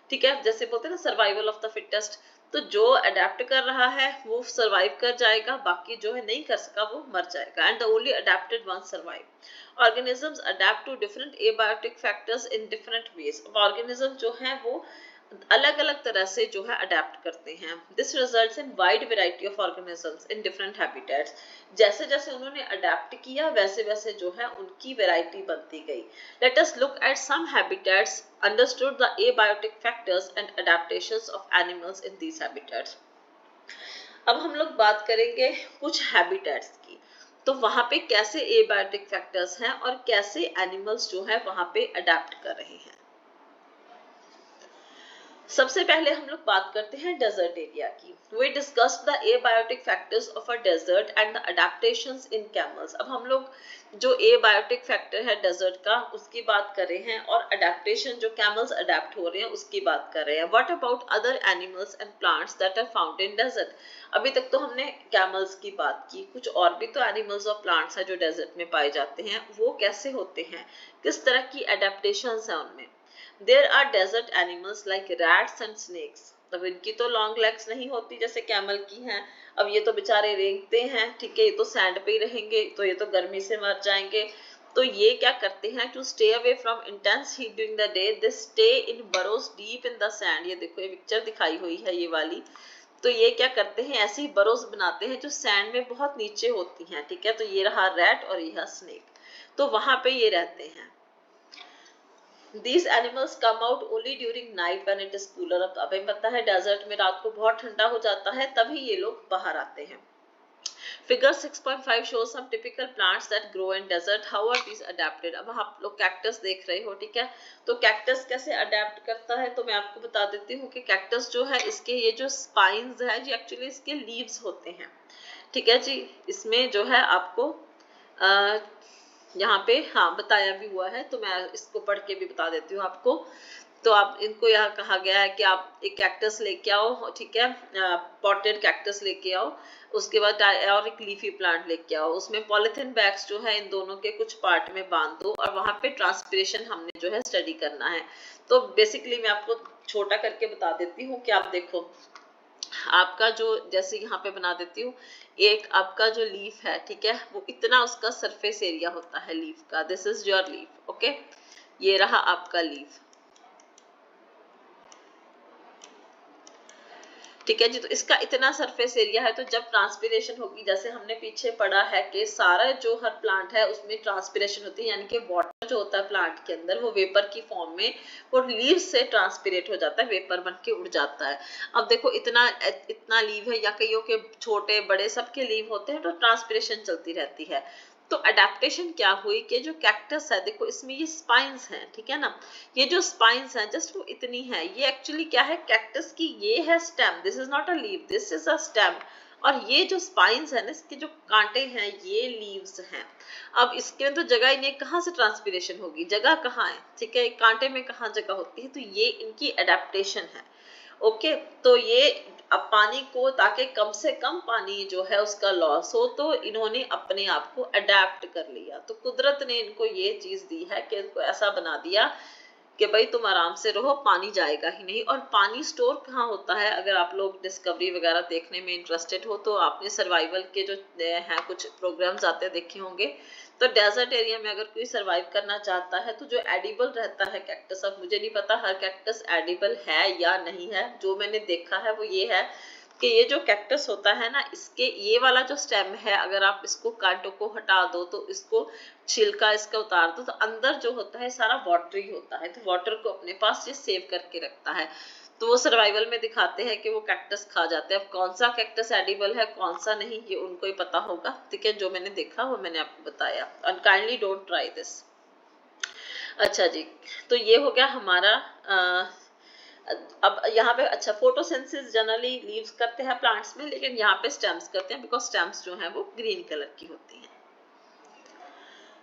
ठीक है, जैसे बोलते हैं ना सर्वाइवल ऑफ द फिटेस्ट, तो जो अडेप्ट कर रहा है वो सर्वाइव कर जाएगा, बाकी जो है नहीं कर सका वो मर जाएगा। And the only adapted one survive. Organisms adapt to different abiotic factors in different ways. Organism जो है वो अलग अलग तरह से जो है अडेप्ट करते हैं। This results in wide variety of organisms in different habitats. जैसे जैसे उन्होंने अडेप्ट किया वैसे वैसे जो है उनकी वैरायटी बनती गई। Let us look at some habitats understood the abiotic factors and adaptations of animals in these habitats। अब हम लोग बात करेंगे कुछ हैबिटेट्स की, तो वहां पे कैसे abiotic factors हैं और कैसे एनिमल्स जो है वहां पे अडेप्ट कर रहे हैं। सबसे पहले हम लोग बात करते हैं डेजर्ट एरिया की। We discussed the abiotic factors of a desert and the adaptations in camels। अब हम लोग जो abiotic factor है डेजर्ट का उसकी बात कर रहे हैं और adaptation जो camels adapt हो रहे हैं उसकी बात कर रहे हैं। What about other animals and plants that are found in desert? अभी तक तो हमने camels की बात की, कुछ और भी तो animals और plants है जो desert में पाए जाते हैं, वो कैसे होते हैं, किस तरह की adaptations है उनमें। There are desert animals like rats and snakes। अब इनकी तो लॉन्ग लेग्स नहीं होती जैसे कैमल की हैं। अब ये तो बेचारे रेंगते हैं, ठीक है, ये तो सैंड पे ही रहेंगे, तो ये तो गर्मी से मर जाएंगे। तो ये क्या करते हैं, to stay away from intense heat during the day they stay in burrows deep in the sand. ये देखो ये पिक्चर दिखाई हुई है ये वाली। तो ये क्या करते हैं, ऐसी बरोज बनाते हैं जो सैंड में बहुत नीचे होती हैं, ठीक है। तो ये रहा रैट और ये रहा स्नेक, तो वहां पे ये रहते हैं। These animals come out only during night when it is cooler। अब हमें पता है डेजर्ट में रात को बहुत ठंडा हो जाता है, तभी ये लोग बाहर आते हैं। Figure 6.5 shows some typical plants that grow in desert। How are these adapted? अब आप लोग कैक्टस देख रहे हो, ठीक है, तो कैक्टस कैसे अडेप्ट करता है, तो मैं आपको बता देती हूँ कि कैक्टस जो है इसके ये जो स्पाइन्स है जी एक्चुअली इसके लीव्स होते हैं, ठीक है जी। इसमें जो है आपको यहाँ पे हाँ बताया भी हुआ है, तो मैं इसको पढ़ के भी बता देती हूँ आपको। तो आप इनको यहाँ कहा गया है कि आप एक कैक्टस लेके आओ, ठीक है, पॉटेड कैक्टस लेके आओ, उसके बाद और एक लीफी प्लांट लेके आओ, उसमें पॉलिथीन बैग्स जो है इन दोनों के कुछ पार्ट में बांध दो और वहां पे ट्रांसपिरेशन हमने जो है स्टडी करना है। तो बेसिकली मैं आपको छोटा करके बता देती हूँ कि आप देखो आपका जो जैसे यहाँ पे बना देती हूँ, एक आपका जो लीफ है, ठीक है, वो इतना उसका सरफेस एरिया होता है लीफ का। This is your leaf, okay, ये रहा आपका लीफ, ठीक है जी। तो इसका इतना सरफेस एरिया है, तो जब ट्रांसपिरेशन होगी, जैसे हमने पीछे पढ़ा है कि सारा जो हर प्लांट है उसमें ट्रांसपिरेशन होती है, यानी कि वाटर जो होता है प्लांट के अंदर वो वेपर की फॉर्म में वो लीव से ट्रांसपिरेट हो जाता है, वेपर बन के उड़ जाता है। अब देखो इतना इतना लीव है, या कईयों के छोटे बड़े सबके लीव होते हैं, तो ट्रांसपिरेशन चलती रहती है। तो अडेप्टेशन क्या हुई कि जो कैक्टस है, देखो इसमें ये स्पाइन्स हैं, ठीक है ना, ये जो स्पाइन्स हैं जस्ट वो इतनी है, ये एक्चुअली क्या है कैक्टस की, ये है stem, this is not a leave, this is a stem. और ये जो स्पाइन्स है ना, इसके जो कांटे हैं ये लीव्स हैं। अब इसके में तो जगह ही नहीं, कहाँ से ट्रांसपिरेशन होगी, जगह कहाँ है, ठीक है, कांटे में कहाँ जगह होती है, तो ये इनकी अडेप्टेशन है, ओके। तो ये अब पानी को, ताकि कम से कम पानी जो है उसका लॉस हो, तो इन्होंने अपने आप को अडेप्ट कर लिया। तो कुदरत ने इनको ये चीज दी है कि इनको ऐसा बना दिया कि भाई तुम आराम से रहो, पानी जाएगा ही नहीं। और पानी स्टोर कहाँ होता है, अगर आप लोग डिस्कवरी वगैरह देखने में इंटरेस्टेड हो तो आपने सर्वाइवल के जो हैं कुछ प्रोग्राम्स आते देखे होंगे, तो डेजर्ट एरिया में अगर कोई सरवाइव करना चाहता है तो जो एडिबल रहता है कैक्टस, अब मुझे नहीं पता हर कैक्टस एडिबल है या नहीं है, जो मैंने देखा है वो ये है कि ये जो कैक्टस होता है ना, इसके ये वाला जो स्टेम है, अगर आप इसको कांटों को हटा दो तो इसको छिलका इसका उतार दो तो अंदर जो होता है सारा वाटरी होता है, तो वाटर को अपने पास ये सेव करके रखता है। तो वो सर्वाइवल में दिखाते हैं कि वो कैक्टस खा जाते हैं। अब कौन सा कैक्टस एडिबल है कौन सा नहीं ये उनको ही पता होगा, ठीक है। जो मैंने देखा वो मैंने आपको बताया, and kindly don't try this. अच्छा जी, तो ये हो गया हमारा अब यहाँ पे अच्छा फोटोसिंथेसिस जनरली लीव्स करते हैं प्लांट्स में, लेकिन यहाँ पे स्टेम्स करते हैं, बिकॉज स्टेम्स जो है वो ग्रीन कलर की होती हैं।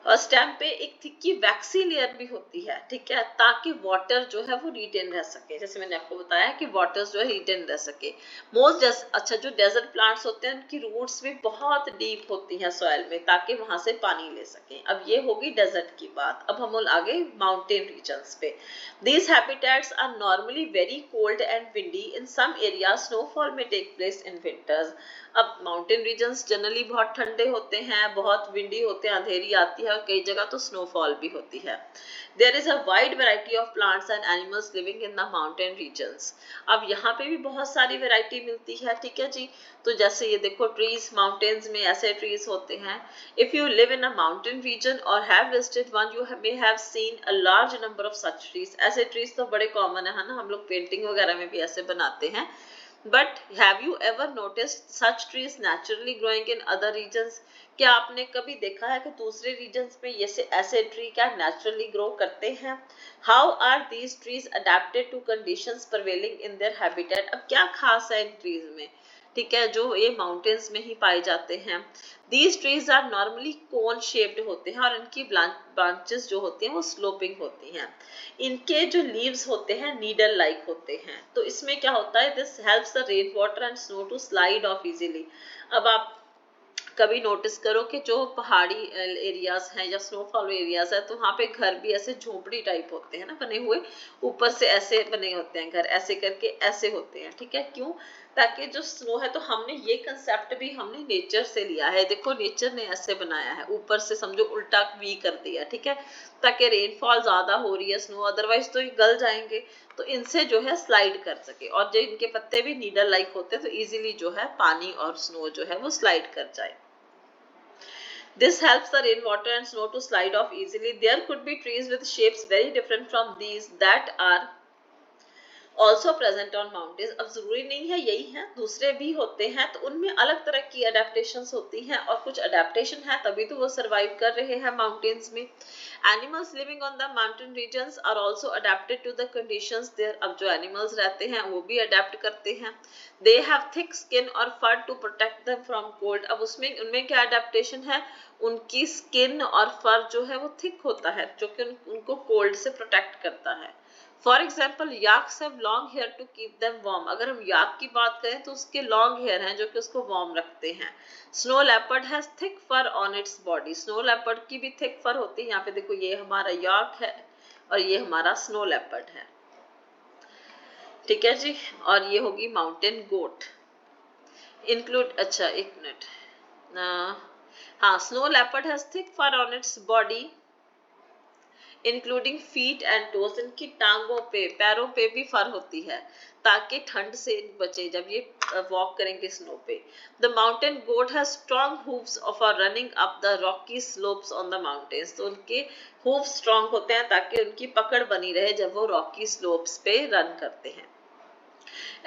और स्टेम पे एक थिक्की वैक्सी लेयर भी होती है, ठीक है, ताकि वाटर जो है वो रिटेन रह सके। जैसे मैंने आपको बताया कि वाटर जो है रिटेन रह सके। अच्छा जो डेजर्ट प्लांट्स होते हैं उनकी रूट्स भी बहुत डीप होती हैं सॉइल में, ताकि वहां से पानी ले सकें। अब ये होगी डेजर्ट की बात। अब हम आगे माउंटेन रीजन्स पे। These habitats are normally very cold and windy, in some areas snowfall may take place in winters. अब माउंटेन रीजन्स जनरली बहुत ठंडे होते हैं, बहुत विंडी होते हैं, अंधेरी आती है और कई जगह तो स्नोफॉल भी होती है। There is a wide variety of plants and animals living in the mountain regions. अब यहाँ पे भी बहुत सारी वैरायटी मिलती है, ठीक है जी। तो जैसे ये देखो ट्रीज, माउंटेन्स में ऐसे ट्रीज होते हैं। If you live in a mountain region और have visited one, you may have seen a large number of such trees. ऐसे ट्रीज तो बड़े कॉमन है ना, हम लोग पेंटिंग वगैरह में भी ऐसे बनाते हैं। But have you ever noticed such trees naturally growing in other regions? क्या आपने कभी देखा है कि दूसरे regions में ऐसे ट्री क्या naturally grow करते हैं? How are these trees adapted to conditions prevailing in their habitat? अब क्या खास है इन trees में, ठीक है, जो ये माउंटेन्स में ही पाए जाते हैं। These trees are normally cone shaped होते हैं और इनकी ब्रांचेस जो होती हैं वो स्लोपिंग होती हैं। इनके जो लीव्स होते हैं नीडल लाइक होते हैं। तो इसमें क्या होता है, this helps the rain water and snow to slide off easily. अब आप कभी नोटिस करो कि जो पहाड़ी एरियाज हैं या स्नोफॉल एरियाज है तो वहाँ पे घर भी ऐसे झोपड़ी टाइप होते हैं ना बने हुए, ऊपर से ऐसे बने होते हैं घर, ऐसे करके ऐसे होते हैं, ठीक है। क्यों? ताकि जो स्नो है, तो हमने ये कंसेप्ट भी हमने नेचर से लिया है। देखो नेचर ने ऐसे बनाया है, ऊपर से समझो उल्टा वी कर दिया, ठीक है, ताकि रेनफॉल ज्यादा हो रही है स्नो, अदरवाइज तो ये गल जाएंगे, तो इनसे जो है स्लाइड कर सके। और जो इनके पत्ते भी नीडल लाइक होते हैं तो इजीली जो है पानी और स्नो जो है वो स्लाइड कर जाए। This helps the rainwater and snow to slide off easily. There could be trees with shapes very different from these that are also present on mountains. अब जरूरी नहीं है यही है, दूसरे भी होते हैं, तो उनमें अलग तरह की अडेप्टेशंस होती हैं और कुछ अडेप्टेशन है तभी तो वो सर्वाइव कर रहे हैं माउंटेन्स में। Animals living on the mountain regions are also adapted to the conditions there. अब जो एनिमल्स रहते हैं वो भी अडेप्ट करते हैं। They have thick skin or fur to protect them from cold. अब उसमें उनमें क्या अडेप्टेशन है, उनकी स्किन और फर जो है वो थिक होता है, जो कि उनको कोल्ड से प्रोटेक्ट करता है। For example yaks have long hair to keep them warm. अगर हम याक की बात करें तो उसके लॉन्ग हेयर हैं जो कि उसको वार्म रखते हैं। Snow leopard has thick fur on its body. Snow leopard की भी थिक फर होती है। यहाँ पे देखो ये हमारा याक है और ये हमारा स्नो लेपर्ड है, ठीक है जी। और ये होगी माउंटेन गोट इंक्लूड। अच्छा एक मिनट, हाँ, snow leopard has thick fur on its body including feet and toes. इनकी टांगों पे, पैरों पे भी फर होती है ताकि ठंड से बचे जब ये वॉक करेंगे स्नो पे। The mountain goat has strong hooves for running up the rocky slopes on the mountains. तो उनके हूव स्ट्रॉन्ग होते हैं ताकि उनकी पकड़ बनी रहे जब वो रॉकी स्लोप्स पे रन करते हैं।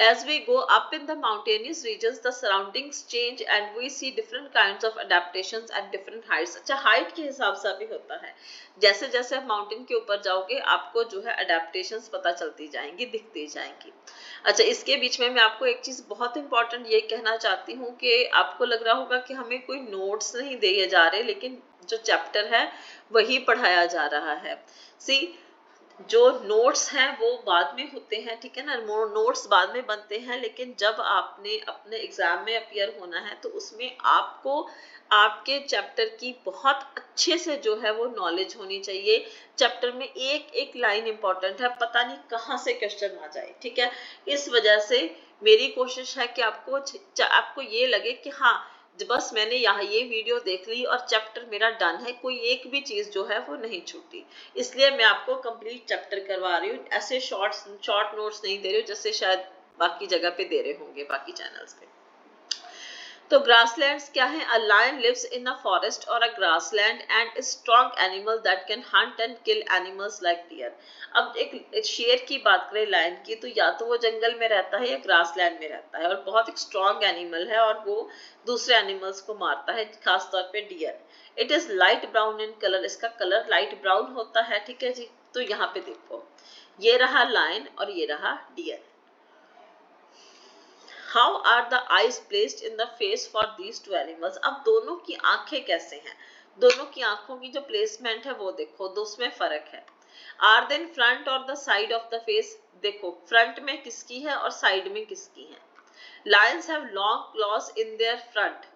As we go up in the mountainous regions, the surroundings change and we see different kinds of adaptations at different heights. अच्छा, हाइट के हिसाब से भी होता है। जैसे जैसे आप माउंटेन के ऊपर जाओगे आपको जो है अडेप्टेशंस पता चलती जाएंगी, दिखती जाएंगी। अच्छा, इसके बीच में मैं आपको एक चीज बहुत इंपॉर्टेंट ये कहना चाहती हूँ कि आपको लग रहा होगा कि हमें कोई नोट्स नहीं दिए जा रहे, लेकिन जो चैप्टर है वही पढ़ाया जा रहा है। सी, जो नोट्स हैं वो बाद में होते हैं, ठीक है ना, नोट्स बाद में बनते हैं, लेकिन जब आपने अपने एग्जाम में अपीयर होना है तो उसमें आपको आपके चैप्टर की बहुत अच्छे से जो है वो नॉलेज होनी चाहिए। चैप्टर में एक एक लाइन इंपॉर्टेंट है, पता नहीं कहाँ से क्वेश्चन आ जाए, ठीक है। इस वजह से मेरी कोशिश है कि आपको ये लगे कि हाँ बस मैंने यहाँ ये वीडियो देख ली और चैप्टर मेरा डन है, कोई एक भी चीज जो है वो नहीं छूटी। इसलिए मैं आपको कंप्लीट चैप्टर करवा रही हूँ, ऐसे शॉर्ट नोट्स नहीं दे रही हूँ जैसे शायद बाकी जगह पे दे रहे होंगे बाकी चैनल्स पे। तो ग्रासलैंड्स क्या है? A lion lives in a forest और a grassland and a strong animal that can hunt and kill animals like deer. अब एक शेर की बात करें, लायन की, तो या तो वो जंगल में रहता है या ग्रासलैंड में रहता है, और बहुत एक स्ट्रॉन्ग एनिमल है और वो दूसरे एनिमल्स को मारता है, खासतौर पे deer. It is light brown in colour, इसका कलर लाइट ब्राउन होता है, ठीक है जी। तो यहाँ पे देखो, ये रहा लायन और ये रहा dear. How are the eyes placed in the face for these two animals? अब दोनों की आंखें कैसे हैं? दोनों की आंखों की जो प्लेसमेंट है वो देखो, दो उसमें फर्क है। Are they in front or the side of the face? देखो फ्रंट में किसकी है और साइड में किसकी है। Lions have long claws in their front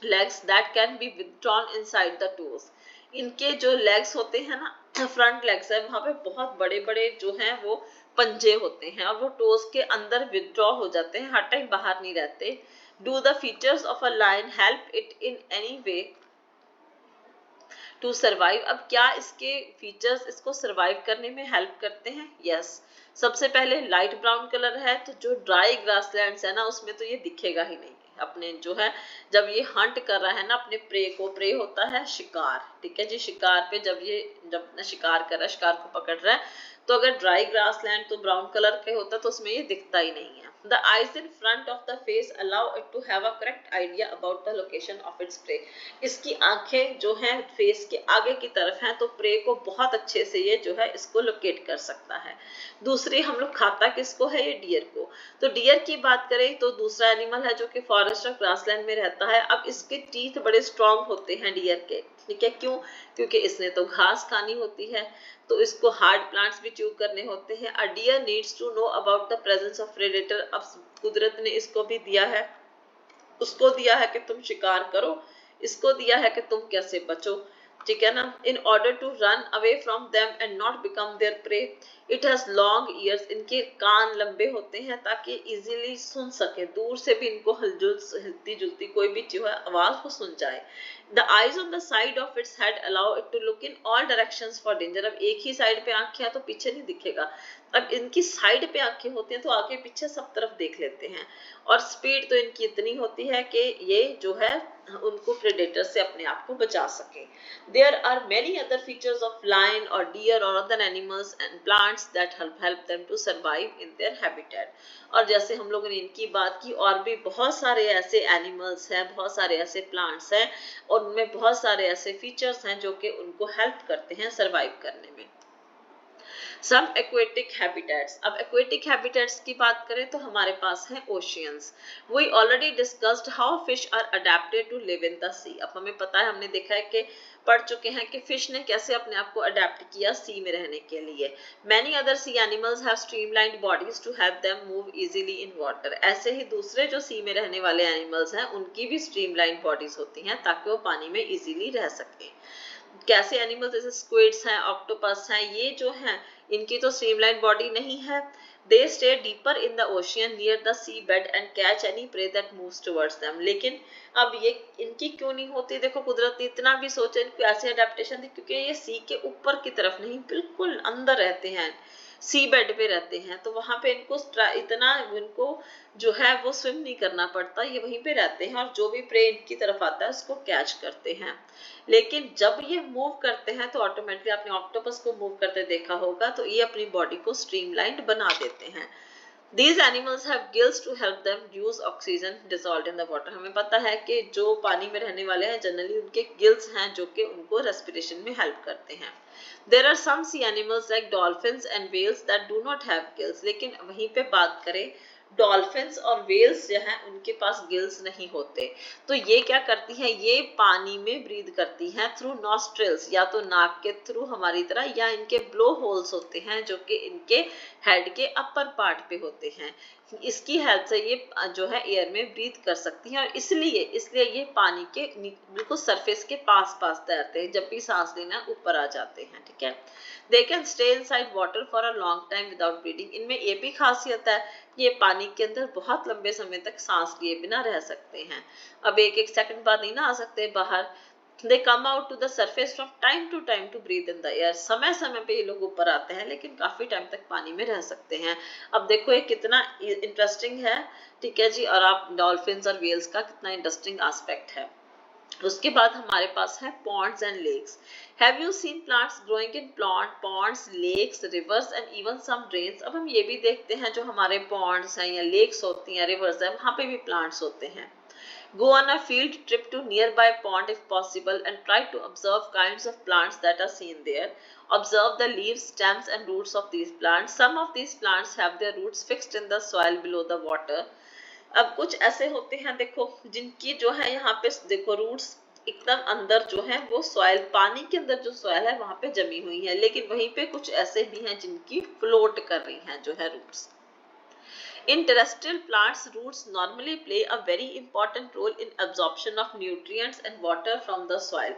legs that can be withdrawn inside the toes. इनके जो लेग्स होते हैं ना, फ्रंट लेग्स है, वहां पे बहुत बड़े बड़े जो हैं वो पंजे होते हैं और वो टोज के अंदर विदड्रॉ हो जाते हैं, हर टाइम बाहर नहीं रहते। Do the features of a lion help it in any way to survive? अब क्या इसके फीचर्स इसको सर्वाइव करने में हेल्प करते हैं? यस। सबसे पहले लाइट ब्राउन कलर है, तो जो ड्राई ग्रासलैंड्स है ना उसमें तो ये दिखेगा ही नहीं अपने जो है, जब ये हंट कर रहा है ना अपने प्रे को, प्रे होता है शिकार, ठीक है जी। शिकार पे जब अपना शिकार कर रहा है, शिकार को पकड़ रहा है, तो अगर ड्राई ग्रासलैंड तो ब्राउन कलर के होता तो उसमें ये दिखता ही नहीं है। The eyes in front of the face allow it to have a correct idea about the location of its prey. इसकी आंखें जो हैं फेस के आगे की तरफ हैं, तो प्रे को बहुत अच्छे से ये जो है इसको लोकेट कर सकता है। दूसरी हम लोग खाता किसको है? ये डियर को। तो डियर की बात करें तो दूसरा एनिमल है जो कि फॉरेस्ट और ग्रासलैंड में रहता है। अब इसके टीथ बड़े स्ट्रॉन्ग होते हैं डियर के, ठीक है। क्यों? क्योंकि इसने तो घास खानी होती है, तो इसको हार्ड प्लांट्स भी च्यू करने होते हैं। A deer needs to know about the presence of predator. अब कुदरत ने इसको भी दिया है, उसको दिया है कि तुम शिकार करो, इसको दिया है कि तुम कैसे बचो, ठीक है ना। In order to run away from them and not become their prey. It has long ears, इनके कान लंबे होते हैं ताकि इजीली सुन सके, दूर से भी इनको हिलती जुलती कोई भी जो है आवाज को सुन जाए। The eyes on the side of its head allow it to look in all directions for danger. अब एक ही साइड पे आंखें हैं तो पीछे नहीं दिखेगा। अब इनकी साइड पे आंखें होती हैं तो आगे पीछे सब तरफ देख लेते हैं, और स्पीड तो इनकी इतनी होती है कि ये जो है उनको प्रेडेटर से अपने आप को बचा सके। There are many other features of lion or deer or other animals and plants that help them to survive in their habitat. और जैसे हम लोगों ने इनकी बात की, और भी बहुत सारे ऐसे एनिमल्स हैं, बहुत सारे ऐसे प्लांट्स हैं, और उनमें बहुत सारे ऐसे फीचर्स हैं जो कि उनको हेल्प करते हैं सरवाइव करने में। Some aquatic habitats. अब एक्वेटिक हैबिटेट्स की बात करें तो हमारे पास है oceans. We already discussed how fish are adapted to live in the sea. अब हमें पता है, हमने देखा है कि पढ़ चुके हैं कि फिश ने कैसे अपने आप को अडेप्ट किया सी में रहने के लिए। Many other sea animals have streamlined bodies to help them move easily in water. ऐसे ही दूसरे जो सी में रहने वाले एनिमल्स हैं उनकी भी स्ट्रीमलाइंड बॉडीज होती हैं ताकि वो पानी में इजीली रह सके। कैसे एनिमल्स जैसे स्क्विड्स हैं, ऑक्टोपस हैं, ये जो हैं इनकी तो स्ट्रीमलाइन बॉडी नहीं है। They stay deeper in the ocean near the sea bed and catch any prey that moves towards them. लेकिन अब ये इनकी क्यों नहीं होती? देखो कुदरत ने इतना भी सोचा, इनको ऐसे अडेप्टेशन दी क्योंकि ये सी के ऊपर की तरफ नहीं, बिल्कुल अंदर रहते हैं, सी बेड पे रहते हैं, तो वहां पे इनको इतना इनको जो है वो स्विम नहीं करना पड़ता, ये वहीं पे रहते हैं और जो भी प्रे इनकी तरफ आता है उसको कैच करते हैं। लेकिन जब ये मूव करते हैं तो ऑटोमेटिकली आपने ऑक्टोपस को मूव करते देखा होगा, तो ये अपनी बॉडी को स्ट्रीमलाइंड बना देते हैं। These animals have gills to help them use oxygen dissolved in the water. हमें पता है कि जो पानी में रहने वाले हैं जनरली उनके गिल्स हैं जो कि उनको रेस्पिरेशन में हेल्प करते हैं। There are some sea animals like dolphins and whales that do not have gills. लेकिन वहीं पे बात करें, डॉल्फिन्स और वेल्स जो हैं उनके पास गिल्स नहीं होते, तो ये क्या करती हैं? ये पानी में ब्रीद करती हैं थ्रू नॉस्ट्रिल्स, या तो नाक के थ्रू हमारी तरह, या इनके ब्लो होल्स होते हैं जो कि इनके हेड के अपर पार्ट पे होते हैं। इसकी हेल्प से ये जो है एयर में ब्रीथ कर सकती हैं, और इसलिए ये पानी के बिल्कुल सरफेस के पास पास तैरते हैं, जब भी सांस लेना ऊपर आ जाते हैं, ठीक है। They can stay inside water for a long time without breathing. इनमें ये भी खासियत है, ये पानी के अंदर बहुत लंबे समय तक सांस लिए बिना रह सकते हैं। अब एक एक सेकंड बाद नहीं ना आ सकते बाहर। They come out to the surface from time to time to breathe in the air। समय समय पे ये लोग ऊपर आते हैं, लेकिन काफी टाइम तक पानी में रह सकते हैं। अब देखो ये कितना इंटरेस्टिंग है, ठीक है जी। और आप डॉल्फिन्स और व्हेल्स का कितना इंटरेस्टिंग एस्पेक्ट है। उसके बाद हमारे पास है ponds and lakes. Have you seen plants growing in ponds, lakes, rivers and even some drains. अब हम ये भी देखते हैं, जो हमारे पॉन्ड्स हैं या लेक्स होती हैं, रिवर्स हैं, वहां पे भी प्लांट्स होते हैं। Go on a field trip to nearby pond if possible and try to observe kinds of plants that are seen there. Observe the leaves, stems and roots of these plants. Some of these plants have their roots fixed in the soil below the water. अब कुछ ऐसे होते हैं देखो, जिनकी जो है यहाँ पे देखो रूट्स एकदम अंदर जो है वो सॉइल, पानी के अंदर जो सॉइल है वहां पे जमी हुई है, लेकिन वहीं पे कुछ ऐसे भी हैं जिनकी फ्लोट कर रही हैं जो है roots. In terrestrial plants, roots normally play a very important role in absorption of nutrients and water from the soil.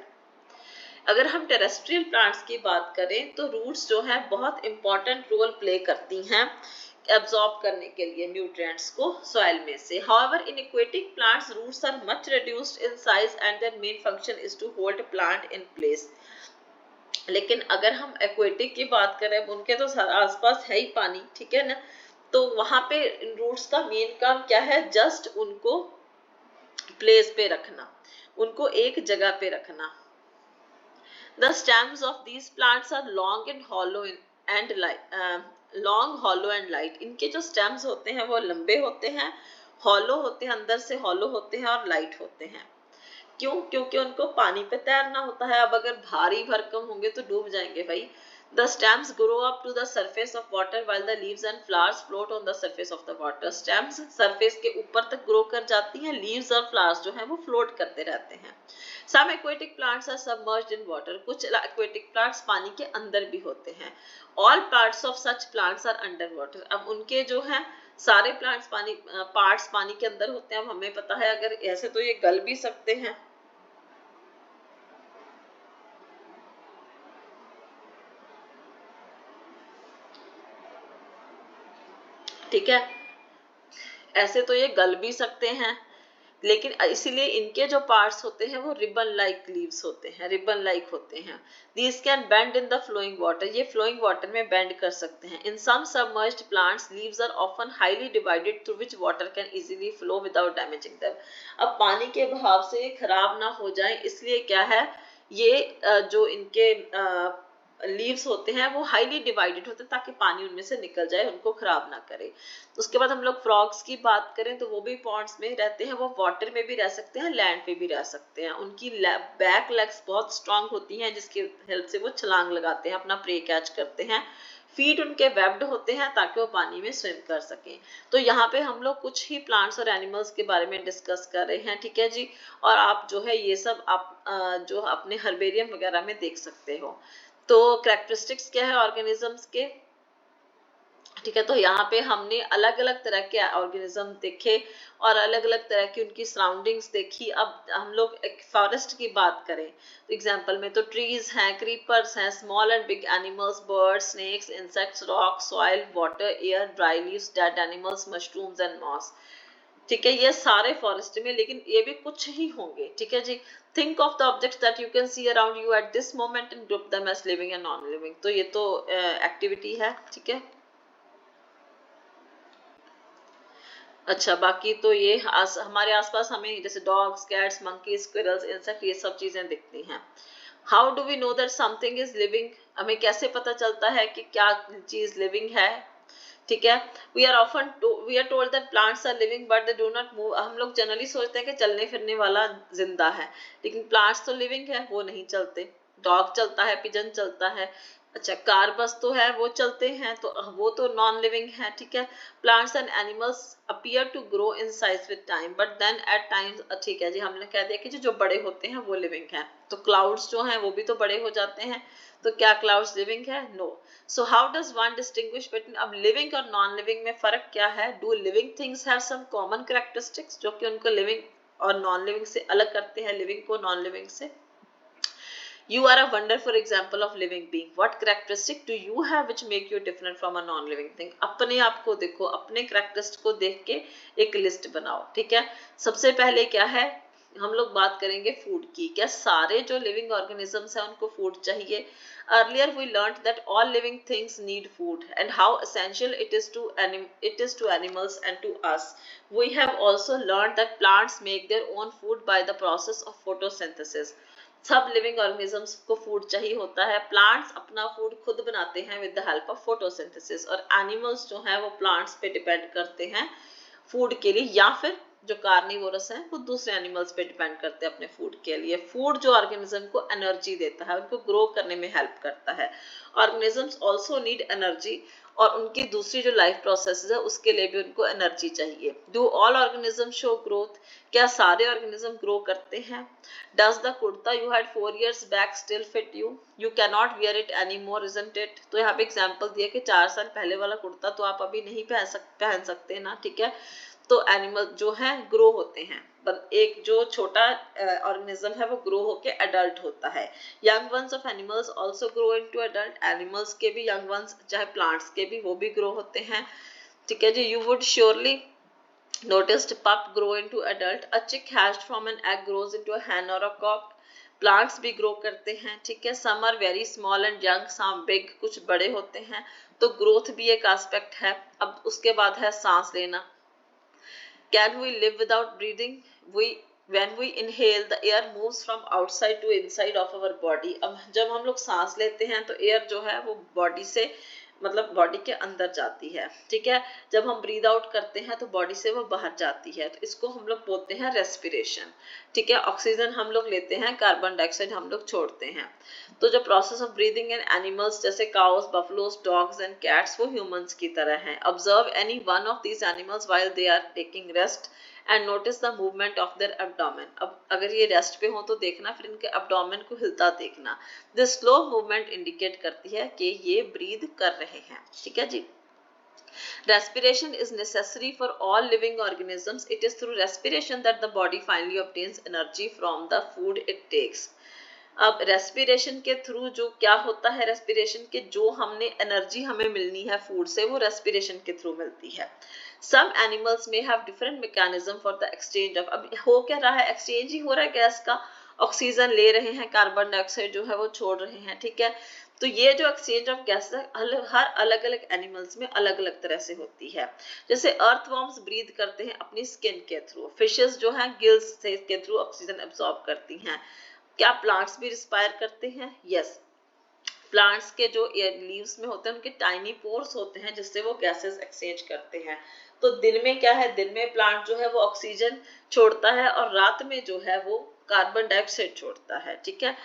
अगर हम टेरेस्ट्रियल प्लांट्स की बात करें तो रूट्स जो है बहुत इंपॉर्टेंट रोल प्ले करती हैं एब्जॉर्ब करने के लिए न्यूट्रिएंट्स को सॉइल में से। However in aquatic plants roots are much reduced in size and their main function is to hold plant in place. लेकिन अगर हम एक्वेटिक की बात करें, उनके तो आसपास है ही पानी, ठीक है ना, तो वहां पे रूट्स का मेन काम क्या है, जस्ट उनको प्लेस पे रखना, उनको एक जगह पे रखना। The stems of these plants are long and hollow and light, long, hollow and light। इनके जो stems होते हैं वो लंबे होते हैं, hollow होते हैं, अंदर से hollow होते हैं और light होते हैं। क्यों? क्योंकि उनको पानी पे तैरना होता है। अब अगर भारी भरकम होंगे तो डूब जाएंगे भाई। The stems grow up to the surface of water while the leaves and flowers float on the surface of the water। Stems surface के ऊपर तक grow कर जाती हैं, leaves और flowers जो हैं वो float करते रहते हैं। Some aquatic plants are submerged in water। कुछ aquatic plants पानी के अंदर भी होते हैं। All parts of such plants are underwater। अब उनके जो हैं सारे प्लांट्स पार्ट्स पानी के अंदर होते हैं। अब हमें पता है, अगर ऐसे तो ये गल भी सकते हैं, ठीक है, ऐसे तो ये गल भी सकते हैं, लेकिन इसीलिए इनके जो पार्ट्स होते हैं वो रिबन लाइक लीव्स होते हैं, रिबन लाइक होते हैं। These can bend in the flowing water. ये फ्लोइंग वाटर में बेंड कर सकते हैं। In some submerged plants leaves are often highly divided through which water can easily flow without damaging them. अब पानी के बहाव से खराब ना हो जाए, इसलिए क्या है, ये जो इनके लीव्स होते हैं वो हाईली डिवाइडेड होते हैं ताकि पानी उनमें से निकल जाए, उनको खराब ना करे। उसके बाद हम लोग फ्रॉग्स की बात करें तो वो भी पॉन्ड्स में रहते हैं। वो वाटर में भी रह सकते हैं, लैंड पे भी रह सकते हैं। उनकी बैक लेग्स बहुत स्ट्रांग होती हैं, जिसकी हेल्प से वो छलांग लगाते हैं, अपना प्रे कैच करते हैं। फीट उनके वेब्ड होते हैं ताकि वो पानी में स्विम कर सकें। तो यहाँ पे हम लोग कुछ ही प्लांट्स और एनिमल्स के बारे में डिस्कस कर रहे हैं, ठीक है जी। और आप जो है ये सब आप जो अपने हर्बेरियम वगैरह में देख सकते हो। तो कैरेक्टरिस्टिक्स क्या है ऑर्गेनिजम्स के, ठीक है। तो यहाँ पे हमने अलग अलग तरह के ऑर्गेनिज्म देखे और अलग अलग तरह की उनकी सराउंडिंग्स देखी। अब हम लोग एक फॉरेस्ट की बात करें तो एग्जांपल में तो ट्रीज हैं, क्रीपर्स हैं, small and big animals, birds, snakes, insects, rock, soil, water, air, dry leaves, dead animals, mushrooms and moss, ठीक है। ये सारे फॉरेस्ट में, लेकिन ये भी कुछ ही होंगे, ठीक है जी। Think of the objects that you can see around you at this moment and group them as living and non living. तो ये तो एक्टिविटी है, ठीक है। अच्छा, बाकी तो ये हमारे आसपास हमें जैसे dogs, cats, monkey, squirrels, insect, ये सब चीजें दिखती हैं। How do we know that something is living. हमें कैसे पता चलता है कि क्या चीज लिविंग है, ठीक है। We are told that plants are living but they do not move. हम लोग जनरली सोचते हैं कि चलने फिरने वाला जिंदा है, लेकिन प्लांट्स तो लिविंग है, वो नहीं चलते, डॉग चलता है, पिजन चलता है, अच्छा कार बस तो है, वो चलते हैं, तो वो तो नॉन लिविंग है, ठीक है। Plants and animals appear to grow in size with time but then at times, ठीक है जी, हमने कह दिया कि जो बड़े होते हैं वो लिविंग है। तो क्लाउड्स जो हैं वो भी तो बड़े हो जाते हैं, तो क्या क्लाउड्स लिविंग है? No. So how does one distinguish between, अब लिविंग और नॉन लिविंग में फर्क क्या है? Do living things have some common characteristics जो कि उनको लिविंग और नॉन लिविंग से अलग करते हैं, लिविंग को नॉन लिविंग से? You are a wonderful example of living being. What characteristic do you have which make you different from a non-living thing? अपने आप को देखो, अपने characteristic को देख के एक लिस्ट बनाओ, ठीक है। सबसे पहले क्या है, हम लोग बात करेंगे फूड की। क्या सारे जो लिविंग ऑर्गेनिजम्स हैं उनको फूड चाहिए? Earlier we learnt that all living things need food and how essential it is to animals and to us. We have also learnt that plants make their own food by the process of photosynthesis. सब living organisms को food चाहिए होता है, plants अपना food खुद बनाते हैं with the help of photosynthesis, और एनिमल्स जो है वो प्लांट्स पे डिपेंड करते हैं फूड के लिए, या फिर जो कार्निवोरस हैं वो दूसरे एनिमल्स पे डिपेंड करते हैं अपने फूड के लिए। फूड जो ऑर्गेनिज्म को एनर्जी देता है, उनको ग्रो करने में हेल्प करता है। ऑर्गेनिजम्स ऑल्सो नीड एनर्जी, और उनकी दूसरी जो लाइफ प्रोसेस है उसके लिए भी उनको एनर्जी चाहिए। Do all organism show growth? क्या सारे ऑर्गेनिज्म ग्रो करते हैं? Does the kurta you had 4 years back still fit you? You can not wear it any more, isn't it? तो यहाँ पे एग्जाम्पल दिया कि 4 साल पहले वाला कुर्ता तो आप अभी नहीं पहन सकते ना, ठीक है। तो एनिमल जो है ग्रो होते हैं, पर एक जो छोटा ऑर्गेनिज्म है वो ग्रो होके एडल्ट होता है। Young ones of animals also grow into adult, animals के भी यंग वंस, चाहे प्लांट्स के भी, वो भी ग्रो होते हैं, ठीक है जी। You would surely noticed pup grow into adult, a chick hatched from an egg grows into a hen or a cock. Plants भी ग्रो करते हैं, ठीक है। Some are very small and young, some big, कुछ बड़े होते हैं, तो ग्रोथ भी एक एस्पेक्ट है। अब उसके बाद है सांस लेना। Can we live without breathing? when we inhale the air moves from outside to inside of our body। अब जब हम लोग सांस लेते हैं तो एयर जो है वो बॉडी से, मतलब बॉडी के अंदर जाती है, ठीक है। जब हम ब्रीद आउट करते हैं तो बॉडी से वो बाहर जाती है, तो इसको हम लोग बोलते हैं रेस्पिरेशन, ठीक है। ऑक्सीजन हम लोग लेते हैं, कार्बन डाइऑक्साइड हम लोग छोड़ते हैं। तो जो process of breathing in animals जैसे cows, buffaloes, dogs and cats वो ह्यूमंस की तरह हैं। Observe any one of these animals while they are taking rest and notice the movement of their abdomen. अब अगर ये रेस्ट पे हो तो देखना, फिर इनके एब्डोमेन को हिलता देखना। दिस स्लो मूवमेंट इंडिकेट करती है कि ये ब्रीद कर रहे हैं, ठीक है जी। Respiration is necessary for all living organisms. It is through respiration that the body finally obtains energy from the food it takes. अब रेस्पिरेशन के थ्रू जो क्या होता है, रेस्पिरेशन के जो हमने एनर्जी हमें मिलनी है फूड से, वो रेस्पिरेशन के थ्रू मिलती है। सम एनिमल्स में have different mechanism for the exchange of, अब हो क्या रहा है, एक्सचेंज ही हो रहा है गैस का, ऑक्सीजन ले रहे हैं, कार्बन डाइऑक्साइड जो है वो छोड़ रहे हैं, ठीक है। तो ये जो एक्सचेंज ऑफ गैस है हर अलग अलग एनिमल्स में अलग अलग तरह से होती है। जैसे अर्थवॉर्म्स ब्रीथ करते हैं अपनी स्किन के थ्रू, फिशेस जो हैं गिल्स से के थ्रू ऑक्सीजन एब्जॉर्ब करती हैं। क्या प्लांट्स भी रिस्पायर करते हैं? यस। प्लांट्स के जो लीव्स में होते हैं उनके टाइनी पोर्स होते हैं जिससे वो गैसेस एक्सचेंज करते हैं। तो दिन में क्या है, दिन में प्लांट जो है वो ऑक्सीजन छोड़ता है और रात में जो है वो कार्बन डाइऑक्साइड छोड़ता है, ठीक है।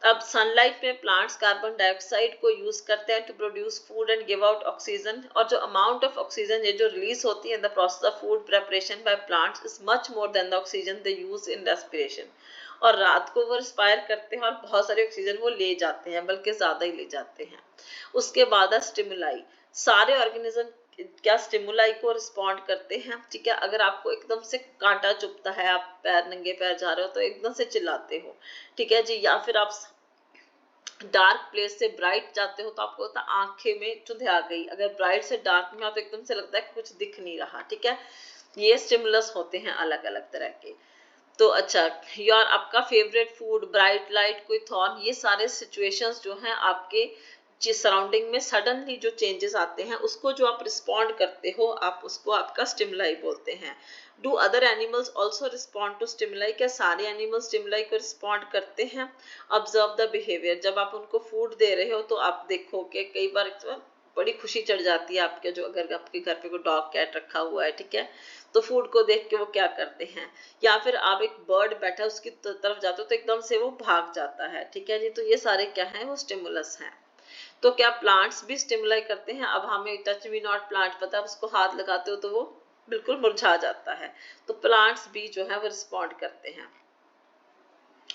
अब सनलाइट में प्लांट्स कार्बन डाइऑक्साइड को यूज करते हैं to produce food and give out oxygen, और जो अमाउंट ऑफ ऑक्सीजन ये जो रिलीज होती है in the process of food preparation by plants is much more than the oxygen they use in respiration. और रात को वो रिस्पायर करते हैं और बहुत सारे ऑक्सीजन वो ले जाते हैं, बल्कि ज्यादा ही ले जाते हैं। उसके बाद है स्टिमुलाई। सारे ऑर्गेनिज्म क्या स्टिमुलाई को रिस्पॉन्ड करते हैं, ठीक है। अगर आपको एकदम से कांटा चुभता है, आप नंगे पैर जा रहे हो तो एकदम से चिल्लाते हो, ठीक है जी। या फिर आप डार्क प्लेस से ब्राइट जाते हो तो आपको होता है आंखें में चुंध आ गई, अगर ब्राइट से डार्क में हो तो एकदम से लगता है कि कुछ दिख नहीं रहा, ठीक है। ये स्टिमुलस होते हैं अलग अलग तरह के। तो अच्छा, यार आपका फेवरेट फूड, ब्राइट लाइट, कोई थॉर्न, ये सारे सिचुएशंस जो हैं आपके सराउंडिंग में सडनली जो चेंजेस आते हैं उसको जो आप रिस्पॉन्ड करते हो, आप उसको आपका स्टिमुलाई बोलते हैं। Do other animals also respond to stimuli? क्या सारे एनिमल्स स्टिमुलाई को रिस्पॉन्ड करते हैं? Observe the behaviour. जब आप उनको फूड दे रहे हो तो आप देखो कि कई बार बड़ी खुशी चढ़ जाती है आपके, जो अगर आपके घर पे कोई डॉग कैट रखा हुआ है, ठीक है, तो फूड को देख के वो क्या करते हैं, या फिर आप एक बर्ड बैठा है उसकी तरफ जाते हो तो एकदम से वो भाग जाता है, ठीक है जी। तो ये सारे क्या है, वो स्टिमुलस हैं। तो क्या प्लांट्स भी स्टिमुलाई करते हैं? अब हमें टच मी नॉट प्लांट पता है, उसको हाथ लगाते हो तो वो बिल्कुल मुरझा जाता है, तो प्लांट्स भी जो है वो रिस्पॉन्ड करते हैं।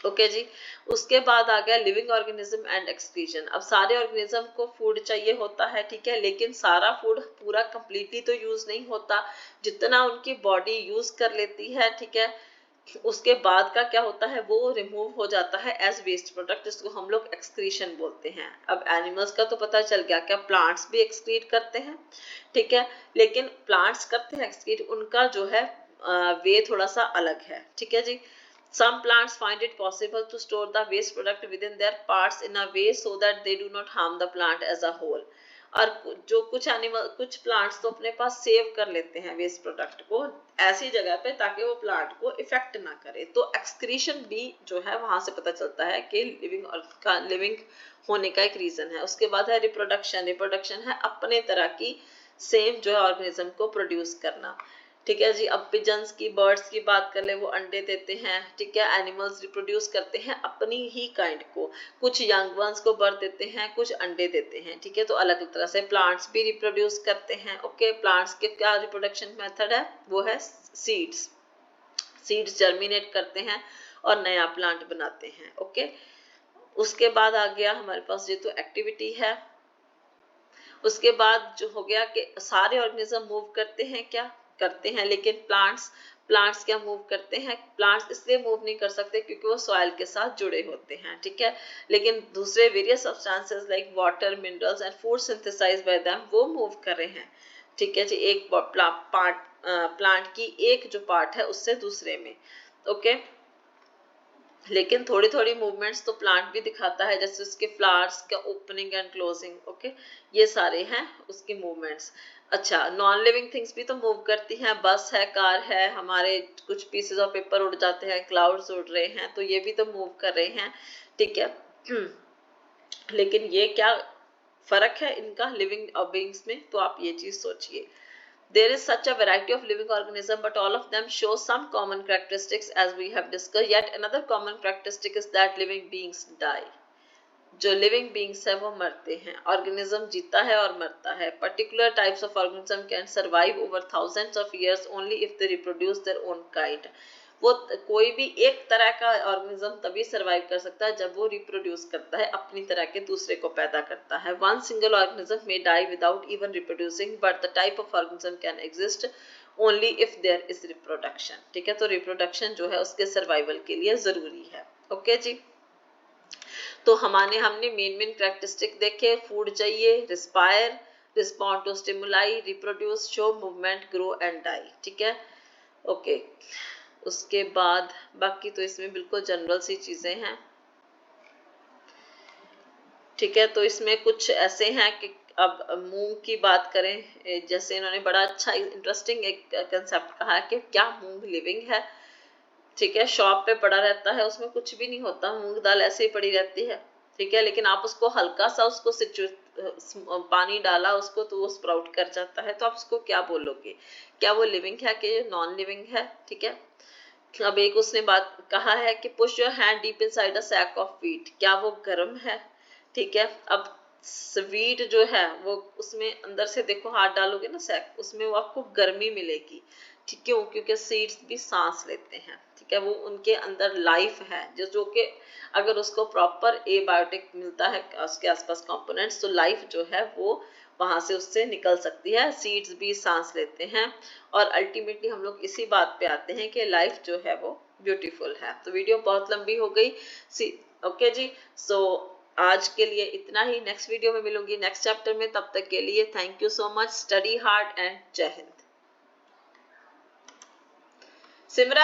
ओके जी। उसके बाद आ गया लिविंग ऑर्गेनिज्म एंड एक्सक्रीशन। अब सारे ऑर्गेनिज्म को फूड चाहिए होता है, ठीक है, लेकिन सारा फूड पूरा कंप्लीटली तो यूज नहीं होता, जितना उनकी बॉडी यूज कर लेती है, ठीक है, उसके बाद का क्या होता है, वो रिमूव हो जाता है एज वेस्ट प्रोडक्ट, जिसको हम लोग एक्सक्रीशन बोलते हैं। अब एनिमल्स का तो पता चल गया, क्या प्लांट्स भी एक्सक्रीट करते हैं, ठीक है, लेकिन प्लांट्स करते हैं एक्सक्रीट, उनका जो है वे थोड़ा सा अलग है, ठीक है जी। Some plants find it possible to store the waste product within their parts in a way so that they do not harm the plant as a whole. और जो कुछ प्लांट्स तो अपने पास सेव कर लेते हैं वेस्ट प्रोडक्ट को ऐसी जगह पे ताकि वो प्लांट को इफेक्ट ना करे। तो एक्सक्रीशन भी जो है वहां से पता चलता है कि लिविंग होने का एक रीजन है। उसके बाद है रिप्रोडक्शन। रिप्रोडक्शन है अपने तरह की सेम जो है ऑर्गेनिज्म को प्रोड्यूस करना, ठीक है जी। अब पिजन्स की, बर्ड्स की बात कर ले, वो अंडे देते हैं, ठीक है, एनिमल्स रिप्रोड्यूस करते हैं अपनी ही काइंड को, कुछ यंग वंस को बर्थ देते हैं, कुछ अंडे देते हैं, ठीक है, तो अलग अलग तरह से प्लांट्स भी रिप्रोड्यूस करते हैं। ओके, प्लांट्स के क्या रिप्रोडक्शन मेथड है, वो है सीड्स। सीड्स जर्मिनेट करते हैं और नया प्लांट बनाते हैं। ओके, उसके बाद आ गया हमारे पास ये तो एक्टिविटी है। उसके बाद जो हो गया कि सारे ऑर्गेनिज्म मूव करते हैं, क्या करते हैं, लेकिन प्लांट्स क्या मूव करते हैं, प्लांट्स इसलिए मूव नहीं कर सकते क्योंकि वो सॉइल के साथ जुड़े होते हैं, ठीक है, लेकिन दूसरे various substances like water, minerals and food synthesised by them वो मूव कर रहे हैं, ठीक है जी, एक प्लांट की एक जो पार्ट है उससे दूसरे में। ओके, लेकिन थोड़ी थोड़ी मूवमेंट्स तो प्लांट भी दिखाता है, जैसे उसके फ्लावर्स का ओपनिंग एंड क्लोजिंग। ओके, ये सारे हैं उसकी मूवमेंट्स। अच्छा, नॉन लिविंग थिंग्स भी तो मूव करती हैं, बस है, कार है, हमारे कुछ पीसेस ऑफ पेपर उड़ जाते हैं, क्लाउड्स उड़ रहे हैं, तो ये भी तो मूव कर रहे हैं, ठीक है। लेकिन ये क्या फर्क है इनका लिविंग बीइंग्स में, तो आप ये चीज सोचिए। There is such a variety of living organisms, but all of them show some common characteristics as we have discussed. Yet another common characteristic is that living beings die. जो living beings है वो मरते हैं, organism जीता है और मरता है। Particular types of organism can survive over thousands of years only if they reproduce their own kind. वो कोई भी एक तरह का ऑर्गेनिज्म तभी सर्वाइव कर सकता है जब वो रिप्रोड्यूस करता है, अपनी तरह के दूसरे को पैदा करता है। One single organism may die without even reproducing, but the type of organism can exist only if there is reproduction, ठीक है, तो रिप्रोडक्शन जो है उसके सर्वाइवल के लिए जरूरी है। ओके जी, तो हमने मेन कैरेक्टरिस्टिक देखे, फूड चाहिए, respire, respond to stimuli, reproduce, show movement, grow and die, ठीक है। ओके, उसके बाद बाकी तो इसमें बिल्कुल जनरल सी चीजें हैं, ठीक है। तो इसमें कुछ ऐसे हैं कि अब मूंग की बात करें, जैसे इन्होंने बड़ा अच्छा इंटरेस्टिंग एक कंसेप्ट कहा है कि क्या मूंग लिविंग है, ठीक है, शॉप पे पड़ा रहता है, उसमें कुछ भी नहीं होता, मूंग दाल ऐसे ही पड़ी रहती है, ठीक है, लेकिन आप उसको हल्का सा पानी डाला उसको तो वो स्प्राउट कर जाता है, तो आप उसको क्या बोलोगे, क्या वो लिविंग है कि नॉन लिविंग है, ठीक है। अब एक उसने बात कहा है कि push your hand deep inside a sack of wheat, क्या वो गर्म है, ठीक है। अब व्हीट जो है वो उसमें अंदर से देखो हाथ डालोगे ना सैक, उसमें वो आपको गर्मी मिलेगी, ठीक, क्यों, क्योंकि सीड्स भी सांस लेते हैं, ठीक है, वो उनके अंदर लाइफ है, जो कि अगर उसको प्रॉपर एबायोटिक मिलता है उसके आसपास कंपोनेंट्स, तो लाइफ जो है वो वहां से उससे निकल सकती है, सीड्स भी सांस लेते हैं, और अल्टीमेटली हम लोग इसी बात पे आते हैं कि लाइफ जो है वो ब्यूटीफुल है। तो वीडियो बहुत लंबी हो गई, ओके जी, सो आज के लिए इतना ही, नेक्स्ट वीडियो में मिलूंगी नेक्स्ट चैप्टर में, तब तक के लिए thank you so much, study hard and जय हिंद। सिमरन।